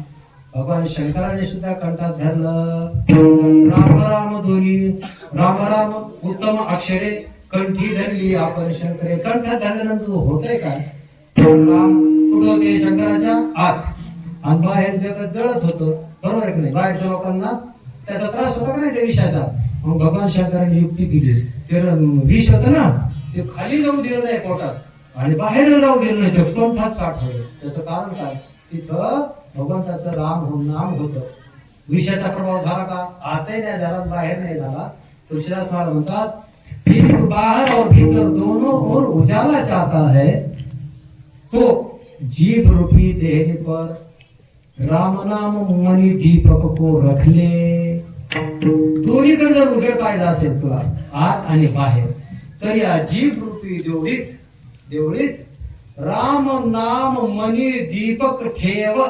भगवान शंकराने सुद्धा कंठात धरलं. राम राम दोन्ही, राम राम उत्तम अक्षरे कंठी धरली आपण शंकरे. कंठात धरल्यानंतर होतंय काय? राम कुठं होते? शंकराच्या आत, आणि बाहेर जगत जळत होतं, बरोबर आहे की नाही? बाहेरच्या लोकांना त्याचा त्रास होता का नाही त्या विषयाचा? मग भगवान शंकरांनी युक्ती केली, ते विष होतं ना, ते खाली जाऊ दिलं नाही पोटात, आणि बाहेर जाऊ दिलं नाही, ते कंठात साठवलं. त्याचं कारण काय? तिथं भगवंताचं राम हो नाम होतं. विषयाचा प्रभाव झाला का? आतही नाही झाला, बाहेर नाही झाला. तुळशीदास महाराज म्हणतात, फिर बाहर और भीतर दोनों ओर उजाला चाहता है, तो जीव रूपी देह पर राम नाम मणि दीपक को रख ले. दोन्हीकडे जर उजेड पाहिजे असेल तुला, आत आणि बाहेर, तर या जीव रूपी देवळीत राम नाम मणि दीपक ठेव.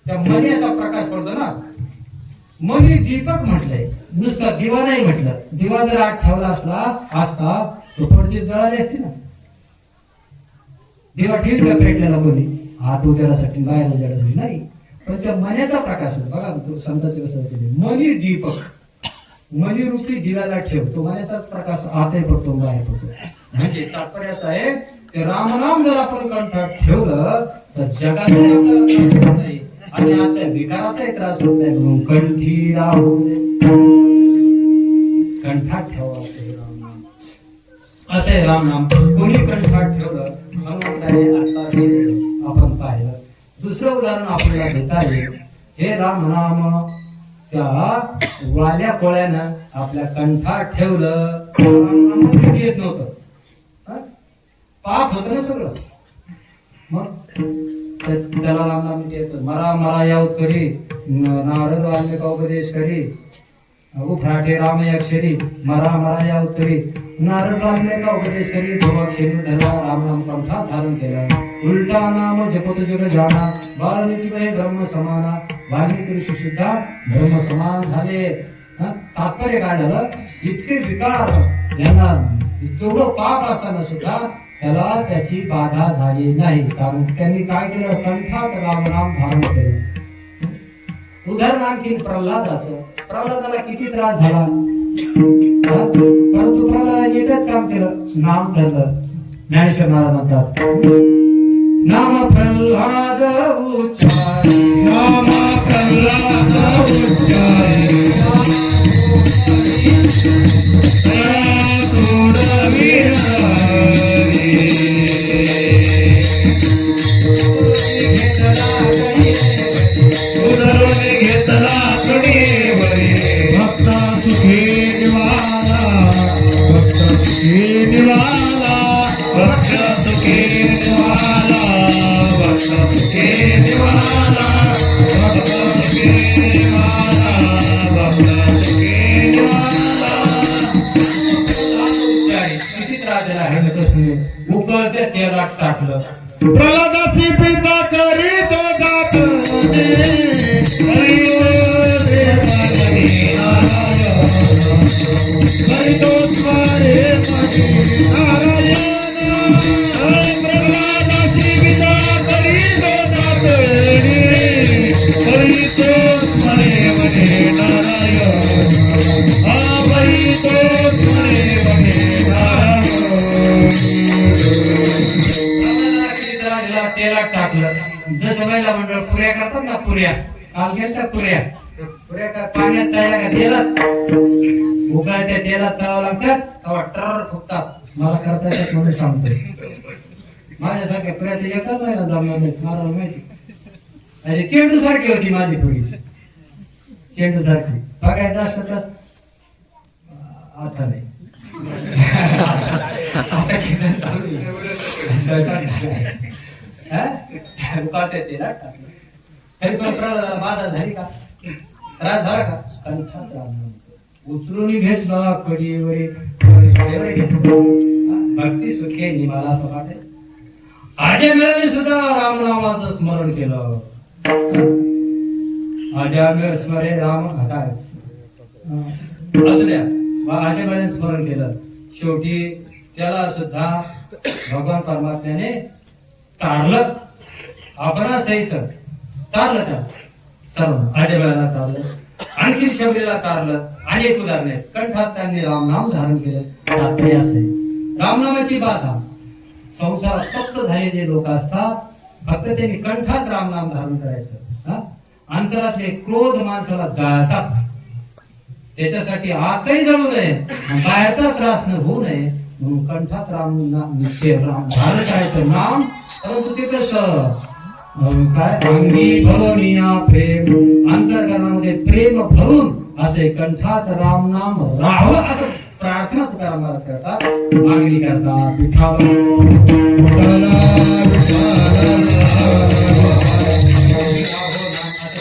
त्या मण्याचा प्रकाश पडतो ना, मणी दीपक म्हटलंय, नुसता दिवा नाही म्हटलं. दिवा जर आत ठेवला असता तो पडते जळाले असते ना. दिवा ठेवून का पेटलेला कोणी? आत उजेडासाठी, बाहेर उजेडासाठी नाही, पण त्या मण्याचा प्रकाश बघा. तो संतांचे कसं केले, मणी दीपक, मणी रूपी दिव्याला ठेव, तो मण्याचाच प्रकाश आतही पडतो, बाहेर पडतो. म्हणजे तात्पर्य असं आहे, ते रामनाम जर आपण कंठात ठेवलं तर जगातही आपल्याला त्रास होत नाही, आणि आता विकाराचाही त्रास होत नाही. म्हणून कंठी राहू कंठात ठेवा रामनाम, असे रामनाम कोणी कंठात ठेवलं हनुमंताने आता आपण पाहिलं. दुसरं उदाहरण आपल्याला देता येईल. हे रामनाम त्या वाल्या कोळ्यानं आपल्या कंठात ठेवलं, रामनाम येत नव्हतं, पाप होतं ना सगळं. मग त्याला रामनाम येत, मरा मरा या उत्तरी नारद वाल्मिका उपदेश करी, उफराटे राम अक्षरी, मरा मरा या उत्तरी नारद वाल्मिका उपदेश करी, अक्षरी धरला, रामनाम कंठात धारण केला. उलटा नाम जपत जग जाना, वाल्मिकी ब्रह्म समाना. वाल्मिकी ऋषी सुद्धा ब्रह्म समान झाले. तात्पर्य काय झालं? इतके विकार यांना, तेवढं पाप असताना सुद्धा त्याला त्याची बाधा झाली नाही, कारण त्यांनी काय केलं? कंठात रामनाम धारण केलं. उदाहरण आणखी प्रल्हादाचं. प्रल्हादाला किती त्रास झाला, हा? परंतु प्रल्हादाने एकच काम केलं, नाम धरलं. ज्ञानेश्वर महाराज म्हणतात, नाम प्रल्हाद उच्चारी, नाम प्रल्हाद उच्चारी, घेतला कणीवरी, भक्ता सुखी निवाला, भक्ता सुखी निवाला, भक्त सुखी निवाला, भक्त सुखी निवाला, भक्त सुखी निवाला, भक्त सुखी निवाला. किती त्रास दिला आहे कृष्ण. उकळत्या तेलात टाकलं. प्रल्हादासी पिता करीत जात हरितो स्वारे नारायण. प्रल्हादासी पिता करीत जात हरितो स्मरे मने नारायण, हरितो स्मरे मने नारायण. किती त्रास दिला, तेलात टाकलं. जसं महिला मंडळ पुऱ्या करतात ना, पुऱ्या काल केल्या पुऱ्या, पुऱ्या का पाण्यात तळल्या का तेलात, उकळत्या तेलात तळावं लागतात, तेव्हा टर फुगतात. मला करता येतात म्हणून सांगतो. माझ्यासारख्या पुऱ्या ते येतात नाही ना जमणार नाही, मला माहिती. अरे चेंडू सारखी होती माझी पुरी, चेंडू सारखी. बघायचं असलं तर आता नाही. आता केलं चालू आहे. हा? उकळत्या तेलात टाकलं. तरी पण प्रल्हादाला बाधा झाली का, त्रास झाला का, कंठात राम उचलून घेत बा कडीवरी, भक्ती सुखे निमाला असं वाटे. आज्या मिळाले सुद्धा रामनामाचं स्मरण केलं. आज्या मिळ स्मरे राम, काय असू द्या, आज्या मिळाले स्मरण केलं. शेवटी त्याला सुद्धा भगवान परमात्म्याने तारलं, आपणासहित तारलं. त्या सर्व आज्या मिळाला तारलं, आणखी शबरीला तारलं. अनेक उदाहरणे आहेत. कंठात त्यांनी रामनाम धारण केलं. तात्पर्य असं आहे, रामनामाची बाधा संसारात फक्त झालेले लोक असतात, फक्त त्यांनी कंठात रामनाम धारण करायचं. हा? अंतरातले क्रोध माणसाला जाळतात, त्याच्यासाठी आतही जळू नये, बाहेरचा त्रास न होऊ नये म्हणून कंठात राम धारण करायचं नाम. परंतु ते कसं काय, अंगी भरोनिया प्रेम, अंतर्करणामध्ये प्रेम भरून असे कंठात राम नाम राहावं असं प्रार्थना तुकाराम करतात, मागणी करतात.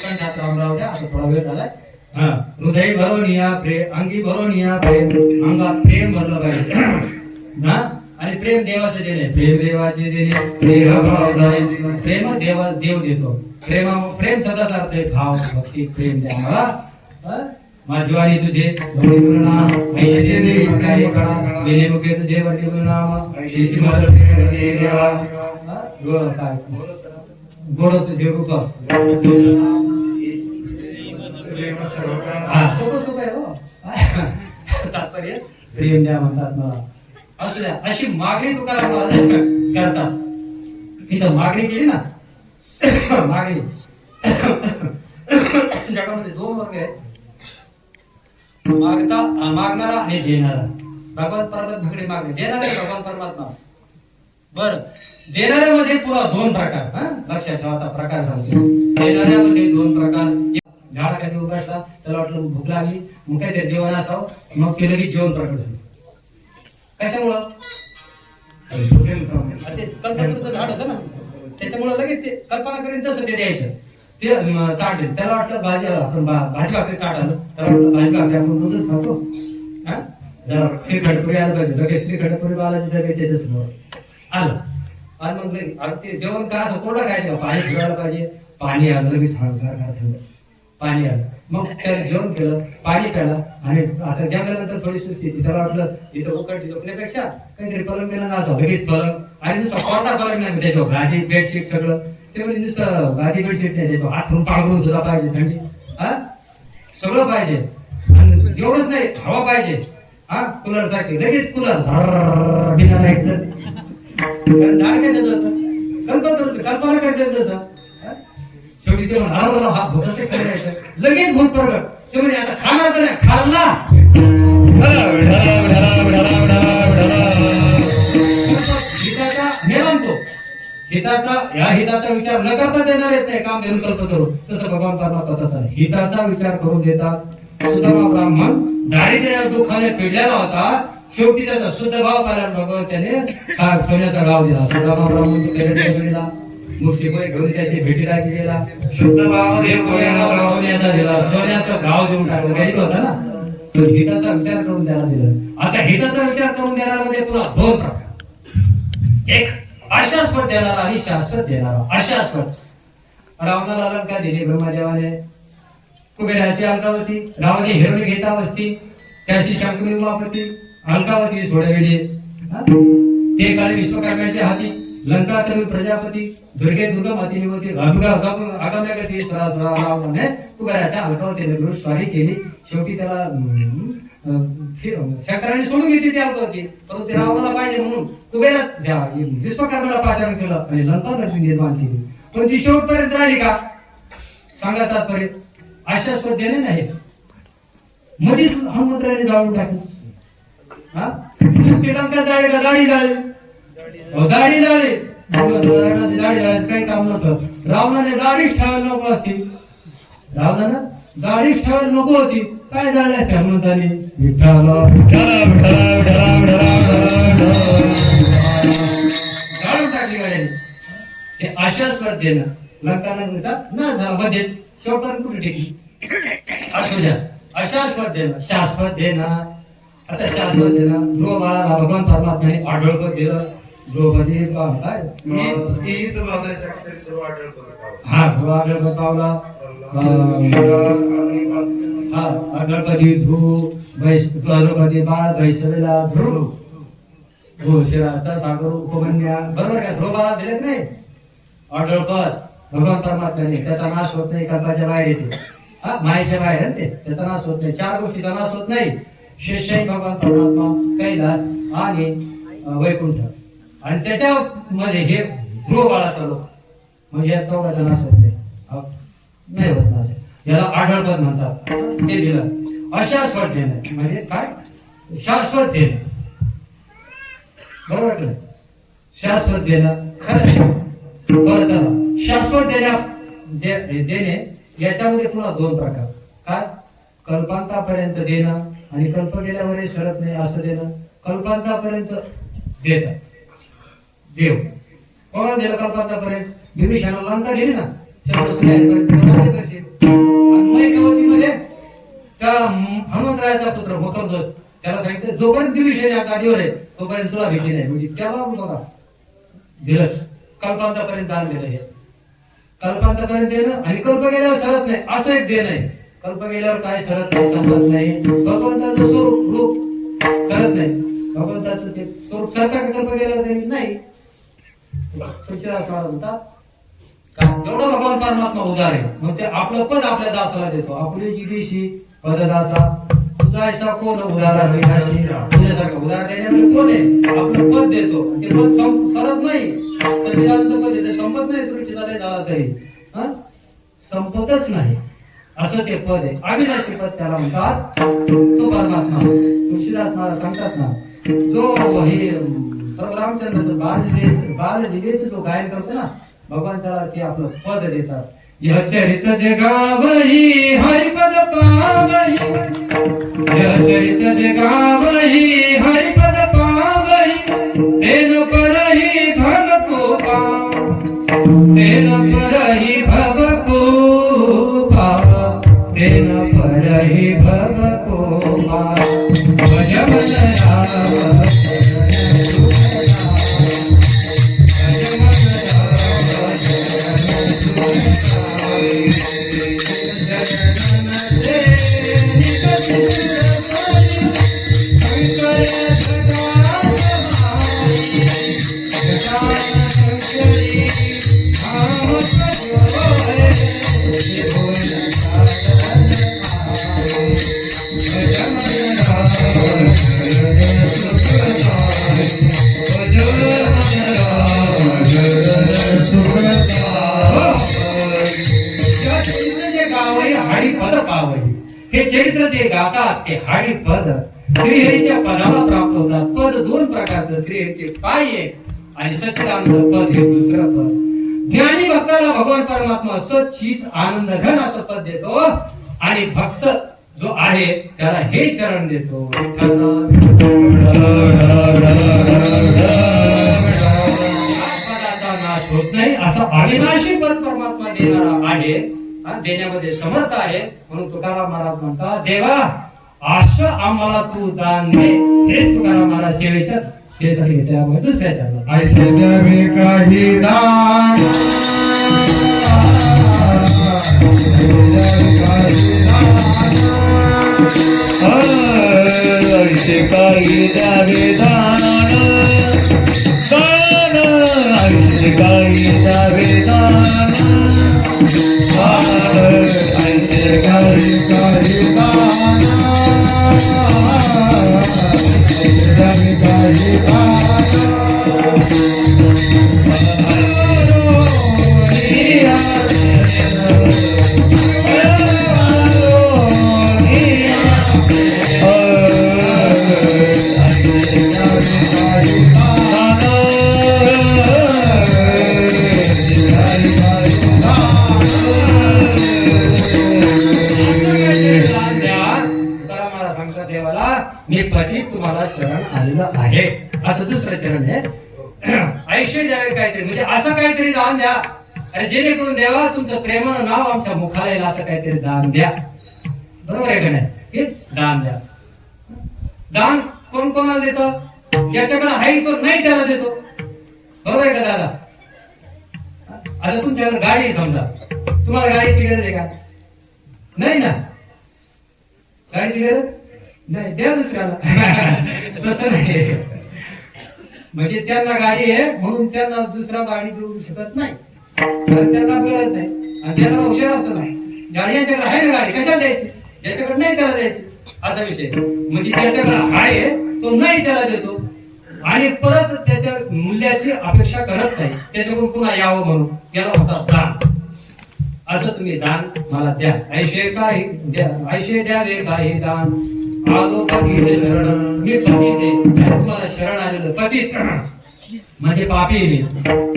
कंठात राम राहू द्या, असं थोडा वेळ झालाय. हृदय भरोनिया प्रेम, अंगी भरोनिया प्रेम, अंगात प्रेम भरलं पाहिजे. हा? आणि प्रेम देवाचे देणे, प्रेम देवाचे देणे, देह भाव प्रेम देव देतो. प्रेम सदाच अर्थ आहे भाव, भक्ती, प्रेम द्या मला. माझी वाणी तुझे नाम ऐशे देणे मुखे तुझे वटी नाम ऐशेची मदत देवा. काय गोड तुझे रूप, सोपं सोपं आहे हो. तात्पर्य प्रेम द्या म्हणतात मला. असू द्या, अशी मागणी तुकाराम महाराज करतात. इथं मागणी केली ना, मागणी जगामध्ये दोन वर्ग आहेत, मागणारा आणि देणारा. भगवान परमात्म्याकडे मागणे, देणारा भगवान परमात्मा. बर, देणाऱ्यामध्ये पुन्हा दोन प्रकार. लक्षात ठेवा, आता प्रकार सांगतो. देणाऱ्यामध्ये दोन प्रकार. झाडाखाली उभा असला, त्याला वाटलं भूक लागली, मग काय ते जेवण असावं, मग ते लगेच जेवण प्रकट झालं. कशामुळं, ते कल्पनाचं झाड होतं ना, त्याच्यामुळे लगेच ते कल्पना करीन तसं ते द्यायचं. ते ताट देत, त्याला वाटलं भाजी, आपण भाजी भाकरी ताट आलं, त्याला वाटलं भाजी भाकरी आपण रोजच खातो. जरा श्रीखंडपुरी आलं पाहिजे, लगेच श्रीखंडपुरी बालाजी सगळे त्याच्यासमोर आलं. आणि मग ते जेवण काय असं कोरडं खायचं, पाणी शिवायला पाहिजे. पाणी आलं लगेच थंड पाणी आलं, मग त्याने जेवण केलं, पाणी प्यायला. आणि आता जेवल्यानंतर थोडी सुस्ती, त्याला वाटलं इथं उकळती झोपण्यापेक्षा काहीतरी पलंग केला नसावं, लगेच पलंग. आणि नुसतं कोरडा पलंग नाही त्याच्यावर, गादी बेडशीट सगळं ते म्हणजे नुसतं गादी बेडशीट नाही त्याच्यावर, हातून पांघरून सुद्धा पाहिजे थंडी. सगळं पाहिजे आणि एवढंच नाही हवा पाहिजे हा कूलर सारखे लगेच कूलर बिना लाईटचं कारण झाड काय जातं कल्पना करते तसं शेवटी ते हा भूताचे करायचं लगेच भूत प्रगट ते म्हणजे आता खाणार तर नाही खाल्ला हिताचा नेमतो हिताचा या हिताचा विचार न करता देणार येत नाही काम घेऊन कल्प करू तसं भगवान परमात्मा तसा हिताचा विचार करून देतात सुदामा ब्राह्मण दारिद्र्य दुःखाने पिडलेला होता शेवटी त्याचा शुद्ध भाव पाहिला भगवान त्याने सोन्याचा गाव दिला सुदामा ब्राह्मण मुष्टीमध्ये घेऊन त्याची भेटीदाची दिला शुद्ध भावामध्ये सोन्याचा दिला सोन्याचा गाव देऊन टाकलं गरीब होता ना पण हिताचा विचार करून त्याला दिलं आता हिताचा विचार करून देणाऱ्यामध्ये तुला दोन प्रकार एक आशास्पद देणारा आणि शाश्वत देणारा आशास्पद रावणाला अलंकार दिली ब्रह्मदेवाने कुबेराची अलकावती रावणे हिरण्य घेता वस्ती त्याशी शंकरी उमापती अलकावती सोडविली ते काळे विश्वकर्म्याच्या हाती लंका तरुण प्रजापती दुर्गे दुर्गम अति होती अगम्यगती रावणाने कुबेराच्या अलकावतीने विरुद्ध स्वारी केली शेवटी त्याला शंकराने सोडून घेतली ती अलकावती परंतु ते रावणाला पाहिजे म्हणून कुबेरा विश्वकर्माला पाचारण केलं आणि लंका लक्ष्मी निर्माण केली पण ती शेवटपर्यंत राहिली का सांगा तात्पर्य आशास्पद देणे नाही मधीच हनुमंतराने जाळून टाकली हा ती लंका जाळे का दाढी जाळे दाढी जाळे दाढी जाळे काही काम नव्हतं रावणाने दाढीच ठेवायला नको असती रावणानं दाढीच ठेवायला नको होती काय जाळे असते हनुमंताने जाळून टाकली गाड्याने ते आशास्पद देणं लंकानं न झाला मध्येच शेवटपर्यंत कुठे टेकली असू द्या आशास्पद देणं शाश्वत देणं आता शाश्वत देणं ध्रुव बाळाला भगवान परमात्म्याने आढळपत दिलं द्रौपदी काय हा ध्रुव आढळपत पावला हा आढळपती ध्रुव द्रौपदी बाळ वैसवेला ध्रुव घोषराचा सागर उपमन्या बरोबर का ध्रुव बाळा दिलेत नाही आढळपत भगवान परमात्म्याने त्याचा नाश होत नाही कल्पाच्या बाहेर येते हा मायेच्या बाहेर ते त्याचा नाश होत नाही चार गोष्टीचा नाश होत नाही शेषाई भगवान परमात्मा कैलास आणि वैकुंठ आणि त्याच्यामध्ये हे ध्रुव बाळाचा लोक म्हणजे या चौघाचा नाश होत नाही होत नाश याला आढळपद म्हणतात ते दिलं अशाश्वत देणं म्हणजे काय शाश्वत देणं बरोबर वाटलं शाश्वत देणं खरं बरं चला शाश्वत देणे याच्यामध्ये पुन्हा दोन प्रकार काय कल्पांतापर्यंत देणं आणि कल्प गेल्यावर सरत नाही असं देणं कल्पांतापर्यंत देतात देव कोणाला दिलं कल्पांतापर्यंत विभीषणाला लंका दिली ना मैकवतीमध्ये त्या हनुमंतरायाचा पुत्र मकरध्वज त्याला सांगितलं जोपर्यंत विभीषण या गाडीवर आहे तोपर्यंत तुला भेटली नाही म्हणजे त्याला बघा दिलं कल्पांतापर्यंत दान दिलं हे कल्पांतापर्यंत देणं आणि कल्प गेल्यावर सरत नाही असं एक देणं आहे कल्प गेल्यावर काय सरत नाही संबंध नाही भगवंताचं स्वरूप रूप सरत नाही भगवंताचं ते स्वरूप सरता कल्प गेल्यावर त्यांनी नाही म्हणतात एवढं भगवान परमात्मा उदार आहे मग ते आपलं पद आपल्या दासाला देतो आपली जिगीशी पददासा तुझा ऐसा कोण उदारा तुझ्यासारखा उदार देण्यामध्ये कोण आहे आपलं पद देतो ते पद सरत नाही संविधानाचं पद येते संपत नाही सृष्टीचा नाही झाला तरी संपतच नाही असं ते पद आहे अविनाशी पद त्याला म्हणतात तो परमात्मा तुळशीदास महाराज सांगतात ना जो हे रामचंद्राचं बाललीलेचं जो गायन करतो ना भगवान त्याला ते आपलं पद देतात यह चरित जगावही हरिपद पावही यह चरित जगावही हरिपद पावही तेन परहि भव को पाव तेन परहि भव को पाव तेन परहि भव को पाव भज मन राम हरिपद पावही. हे चरित्र जे गातात ते हरिपद श्रीहरीच्या पदाला प्राप्त होतात. पद दोन प्रकारचं, श्रीहरीचे पाय एक आणि सच्चिदानंद पद हे दुसरं पद. ज्ञानी भक्ताला भगवान परमात्मा सच्चित आनंद घन असं पद देतो आणि भक्त जो आहे त्याला हे चरण देतो. पदाचा नाश होत नाही असं अविनाशी पद परमात्मा देणारा आहे, देण्यामध्ये समर्थ आहे. म्हणून तुकाराम महाराज म्हणतात, देवा असं आम्हाला तू दान दे. हेच तुकाराम महाराज सेवेच्या सेवेसाठी घेते. त्यामुळे दुसऱ्या चरणात ऐसे द्यावे काही दान, ऐसे काही द्यावे दान, ऐसे काही द्यावे दान, ऐसे काही काही दान, द्यावे काही मी पती तुम्हाला शरण आलेलं आहे असं दुसरं चरण आहे. ऐश्वर्य द्यावे काहीतरी, म्हणजे असं काहीतरी दान द्या अरे जेणेकरून देवा तुमचं प्रेमानं नाव आमच्या मुखाला येईल असं काहीतरी दान द्या. बरोबर आहे का नाही? हे दान द्या. दान कोण कोणाला देतं? ज्याच्याकडे आहे तो नाही त्याला देतो. बरोबर आहे का दादा? आता तुमच्याकडे गाडी आहे समजा, तुम्हाला गाडीची गरज आहे का? नाही ना, गाडीची गरज नाही, द्या दुसऱ्याला. तसं नाही, म्हणजे त्यांना गाडी आहे म्हणून त्यांना दुसरा गाडी देऊ शकत नाही, कारण त्यांना गरज नाही आणि त्यांना हुशार असतो ना. यांच्याकडे आहे ना गाडी, कशाला द्यायची? ज्याच्याकडे नाही त्याला द्यायची असा विषय. म्हणजे ज्याच्याकडे आहे तो नाही त्याला देतो आणि परत त्याच्या मूल्याची अपेक्षा करत नाही, त्याच्याकडून पुन्हा यावं म्हणून त्याला होता दान. असं तुम्ही दान मला द्या. ऐशे काय द्या, ऐशे द्यावे काही दान. आलो पतित शरण, मी पतित आहे, तुम्हाला शरण आलेलं. पतित म्हणजे पापी.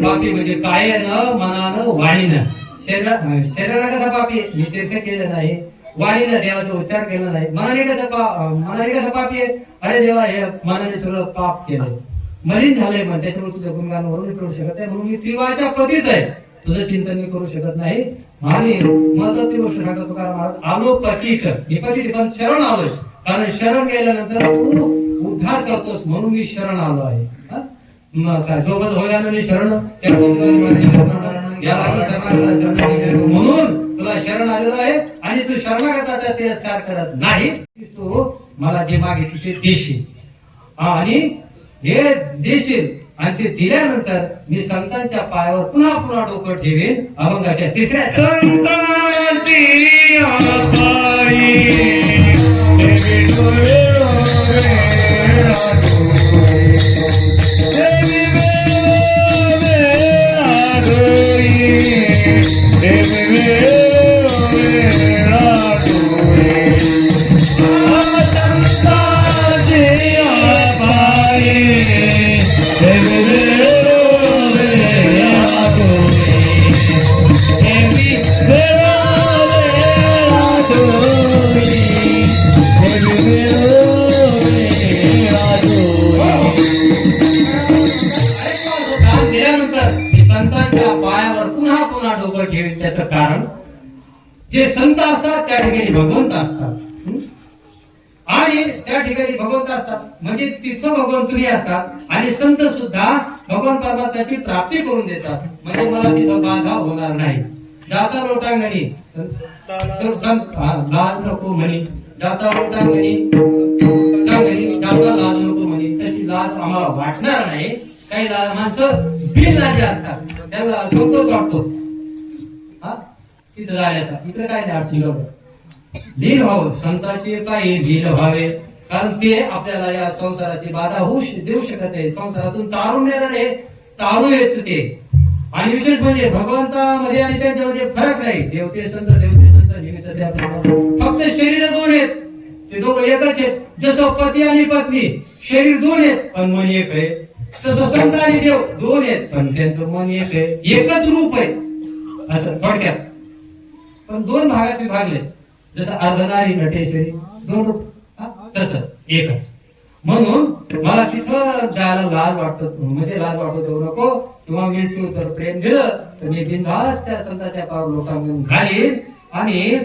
पापी म्हणजे कायनं मनानं वाणीनं. शरीराला कसा पापी आहे? मी तीर्थ केलं नाही, वाणीनं देवाचा उच्चार केला नाही, मनाने कसं पापी आहे? अरे देवा हे मनाने सगळं पाप केलंय, मलिन झालंय, मग त्याच्यामुळे तुझं गुणगान वरून करू शकत नाही, म्हणून मी त्रिवाच्या पतित आहे, तुझं चिंतन मी करू शकत नाही. आणि महत्वाची गोष्ट सांगतो तुकाराम महाराज, आलो पतित. मी पतित पण शरण आलोय, कारण शरण गेल्यानंतर तू उद्धार करतोस म्हणून मी शरण आलो आहे. जो बद होयाने शरण म्हणून तुला शरण आलेलो आहे आणि तू शरणागताचा तिरस्कार करत नाही. तू मला जे मागितले ते देशील आणि हे देशील आणि ते दिल्यानंतर मी संतांच्या पायावर पुन्हा पुन्हा डोकं ठेवेन. अभंगाच्या तिसऱ्या संतांची ठेवीन. त्याचं कारण जे संत असतात त्या ठिकाणी भगवंत असतात आणि त्या ठिकाणी भगवंत असतात म्हणजे तिथं भगवंत तुम्ही असतात आणि संत सुद्धा भगवान परमात्म्याची प्राप्ती करून देतात. म्हणजे मला तिथं बाधा होणार नाही. जाता लोटांगणी लाज नको म्हणी, जाता लोटांगणी जाता लाज नको म्हणी, तशी लाज आम्हाला वाटणार नाही. काही माणसं बिन लाजे असतात, त्याला संतोष वाटतो तिथं जाण्याचा. इकडे काय नाही अडचण. लीन व्हावं, संतांचे पायी लीन व्हावे, कारण ते आपल्याला या संसाराची बाधा होऊ देऊ शकत आहे. संसारातून तारून देणारे तारू येत ते. आणि विशेष म्हणजे भगवंतामध्ये आणि त्यांच्यामध्ये फरक नाही. देवते संत निमित्त दिसत आहे आपल्याला. फक्त शरीर दोन आहेत, ते दोघं एकच आहेत. जसं पती आणि पत्नी शरीर दोन आहेत पण मन एक आहे, तसं संत आणि देव दोन आहेत पण त्यांचं मन एक आहे, एकच रूप आहे असं थोडक्यात. पण दोन भागात विभागले, जसं अर्धनारी नटेश्वरी दोन रूप, तसं एकच. म्हणून मला तिथं जायला लाज वाटत, म्हणजे लाज वाटत येऊ नको, किंवा मी तू तर प्रेम दिलं तर मी बिनधास्त त्या संताच्या पाव लोटांगून घालीन आणि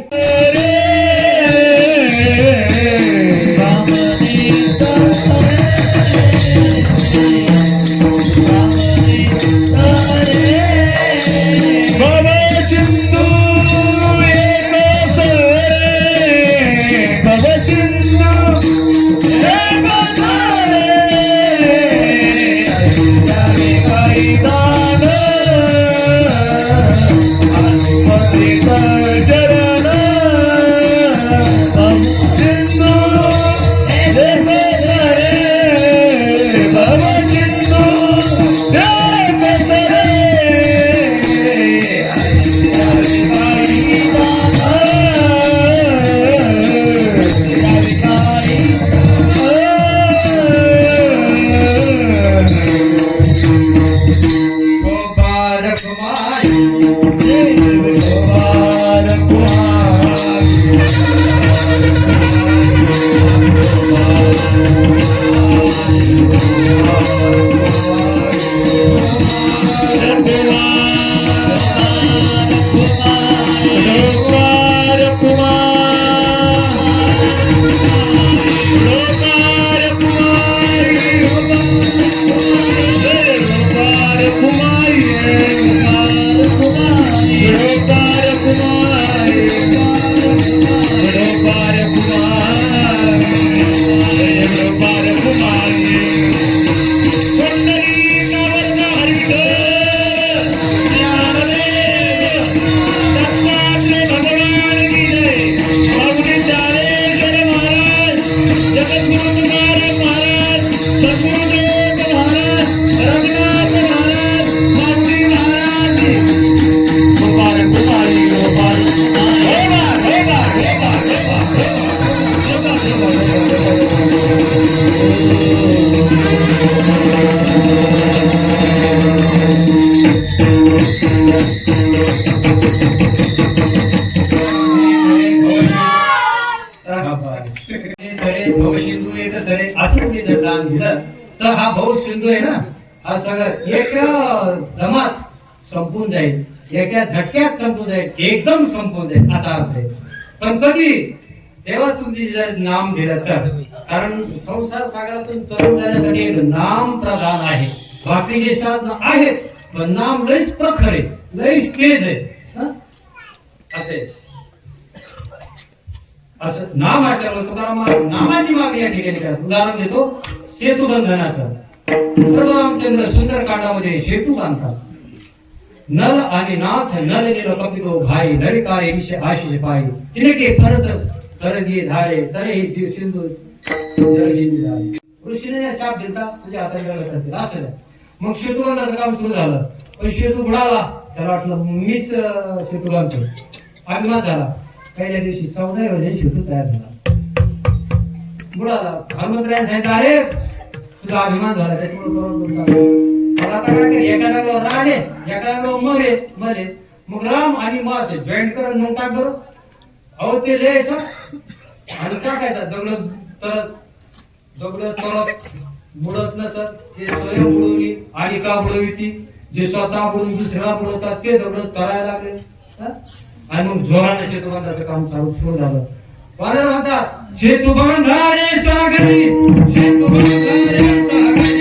असं मी जर दान दिलं तर हा भाऊ सिंधू आहे ना, हा सगळं एका दमात संपून जाईल, एका झटक्यात संपून जाईल, एकदम संपून जाईल असा अर्थ आहे. पण कधी तेव्हा तुम्ही जर नाम दिलं तर, कारण संसार सागरातून तरुण जाण्यासाठी एक नाम प्रधान आहे. बाकीचे साधन आहेत पण नाम लईच प्रखर आहे, लईच तेज आहे असे. असं नाम असल्यामुळे तुकाराम नामाची मागणी या ठिकाणी करतात. उदाहरण देतो सेतुबंधनाचं. प्रभू रामचंद्र सुंदरकांडामध्ये सेतू बांधतात. नल आणि नाथ नल निल कपिलो भाई नरिकाळे विषय आशिष पाई तिने के परत करगी धाळे तरे ही जीव सिंधू जळगिनी झाले. ऋषीने शाप दिलता तुझ्या हातात असं. मग सेतुबंधाचं काम सुरू झालं पण सेतू बुडाला. त्याला वाटलं मीच सेतू बांधतो, अभिमान झाला. पहिल्या दिवशी 14 रोजी सेतू तयार झाला, बुडाला. हनुमंतराय सांगितलं अरे तुझा अभिमान झाला त्याच्यामुळे आता काय कर, एका रंगावर राहणे एका रंगावर मरे मरे. मग राम आणि मास जॉईंट करून मग काय करू, अहो ते लिहायचं आणि टाकायचं दगड तरत बुडत नसत ते स्वयं बुडवली आणि का बुडवी ती जे स्वतः बुडून दुसऱ्याला बुडवतात ते दगड तळायला लागले. आणि मग जोराने सेतुबंधाचं काम चालू सुरू झालं. कोणाला म्हणतात सेतुबंधारे सागरी सेतुबंधारे सागरी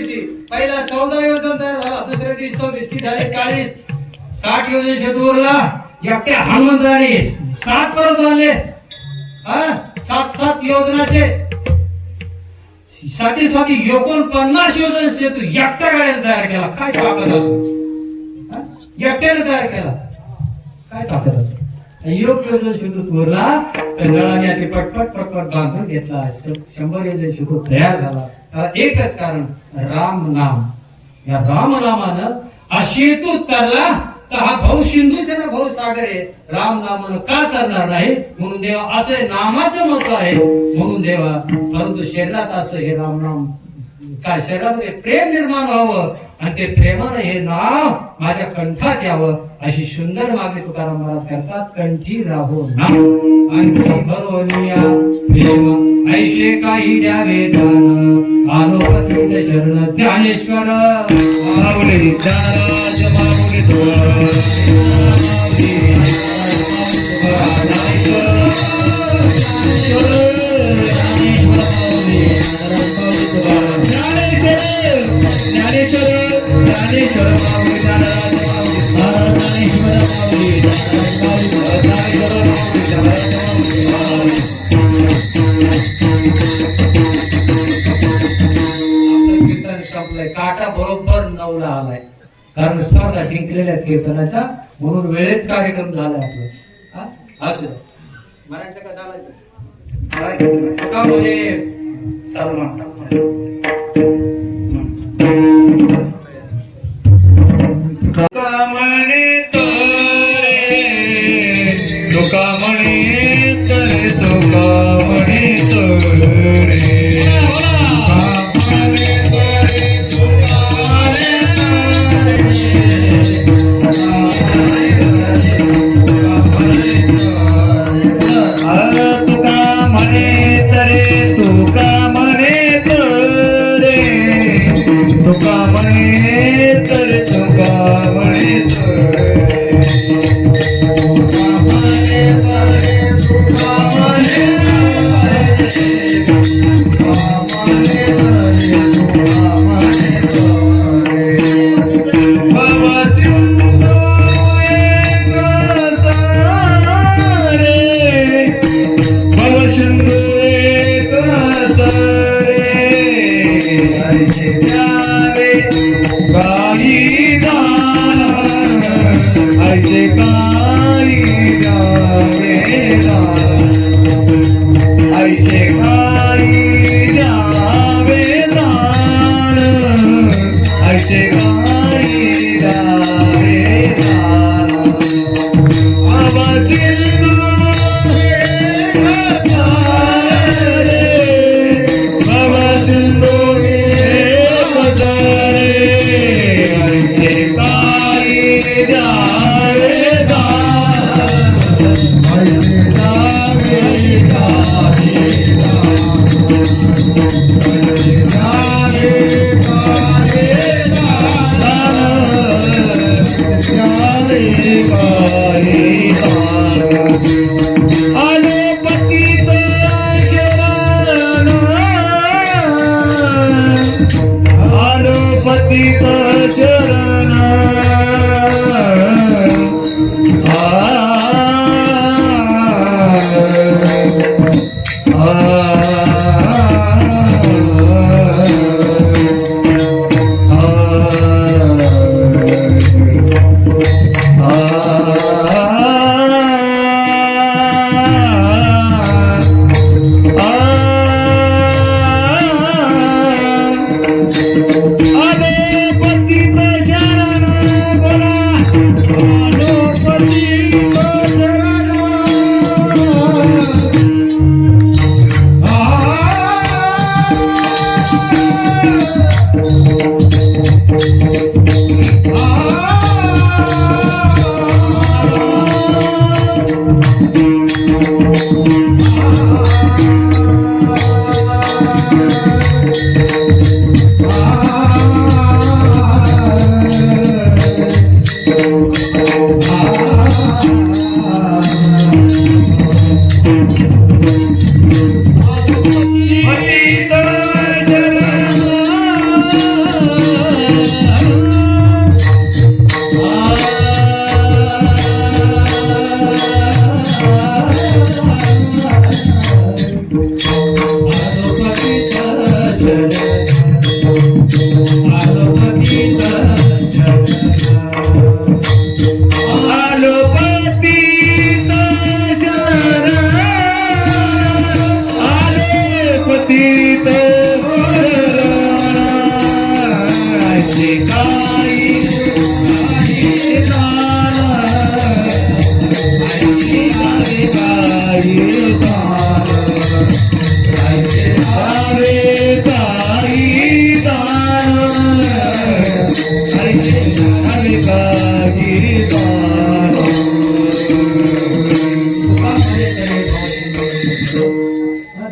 दिवशी पहिला 14 योजन तयार झाला, दुसऱ्या दिवशी 24 झाले 40, 60 योजन शेतूरला एकट्या हनुमंताने 60 परत आणले. 7 योजनाचे 49 योजन शेतू एकट्या गाड्याने तयार केला. काय ताकद असो, एकट्याने तयार केला, काय ताकद असो. योग योजन शेतूरला नळाने आधी पटपट पटपट बांधून घेतला. 100 योजन शेतू तयार झाला. त्याला एकच कारण, राम नाम. या राम नामानं अशेतू तरला तर हा भाऊ सिंधूच आहे ना, भाऊ सागर आहे. राम नामानं का करणार नाही, म्हणून देवा असं नामाचं महत्व आहे म्हणून देवा. परंतु शरीरात असं हे राम नाम काय शरीरामध्ये प्रेम निर्माण व्हावं आणि ते प्रेमानं हे नाव माझ्या कंठात यावं अशी सुंदर मागणी तुकाराम महाराज करतात. कंठी राहो नाम आणखी भरोनिया प्रेम ऐशे काही द्यावे दान आलो पतित शरण ज्ञानेश्वर माऊली ज्ञानराज माऊली कीर्तन संपलंय. काटा बरोबर 9ला आलाय, कारण स्पर्धा जिंकलेल्या कीर्तनाच्या, म्हणून वेळेत कार्यक्रम झालाय आपलं. असं म्हणायचं का चालायचं का म्हणजे सलमान तुका म्हणे तरे, तुका म्हणे तरे, तुका म्हणे तरे.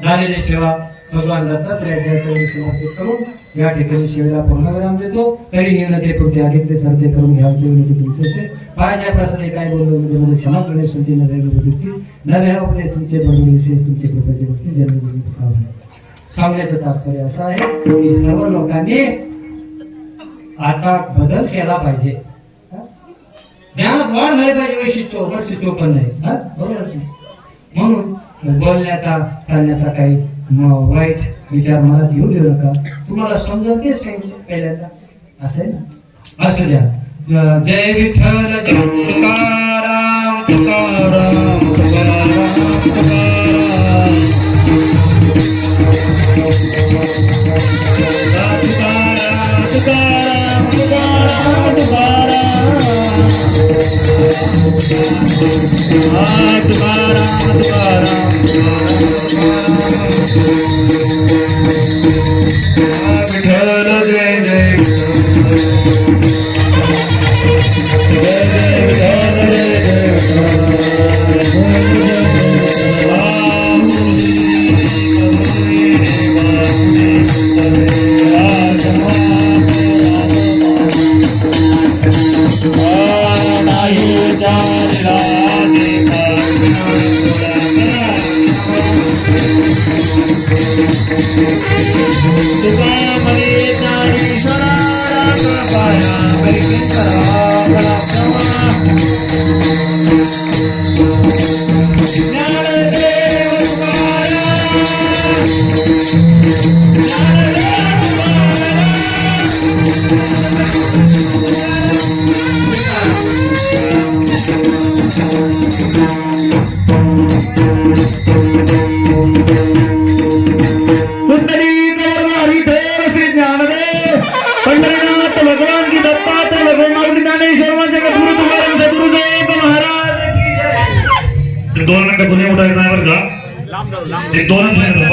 झालेली सेवा भगवान दत्तात्रयाच्या चरणी समर्पित करून या ठिकाणी सेवेला पूर्णविराम देतो. तरी नियमते पुढे आगितले सरते करून घ्या तुमचे पायाच्या प्रसादे काय बोललो मध्ये क्षमा करणे संती नव्हे नव्या उपदेश तुमचे बरोबर विशेष तुमचे कृपेचे गोष्टी जन्मदिनी सांगण्याचं तात्पर्य असं आहे की सर्व लोकांनी आता बदल केला पाहिजे. ज्ञानात वाढ झाली पाहिजे. वर्ष 54 आहे बरोबर. म्हणून बोलण्याचा चालण्याचा काही वाईट विचार मनात येऊ देऊ नका. तुम्हाला समजून तेच पहिल्यांदा असं आहे ना. असू द्या. जय विठ्ठल जय तुकाराम तुकाराम तुकाराम तुकाराम तुकाराम तुकाराम तुकाराम विठ्ठल जय जय दोन मिनिटं पुणे उठायचं नाही बरं का. 2 मिनिटं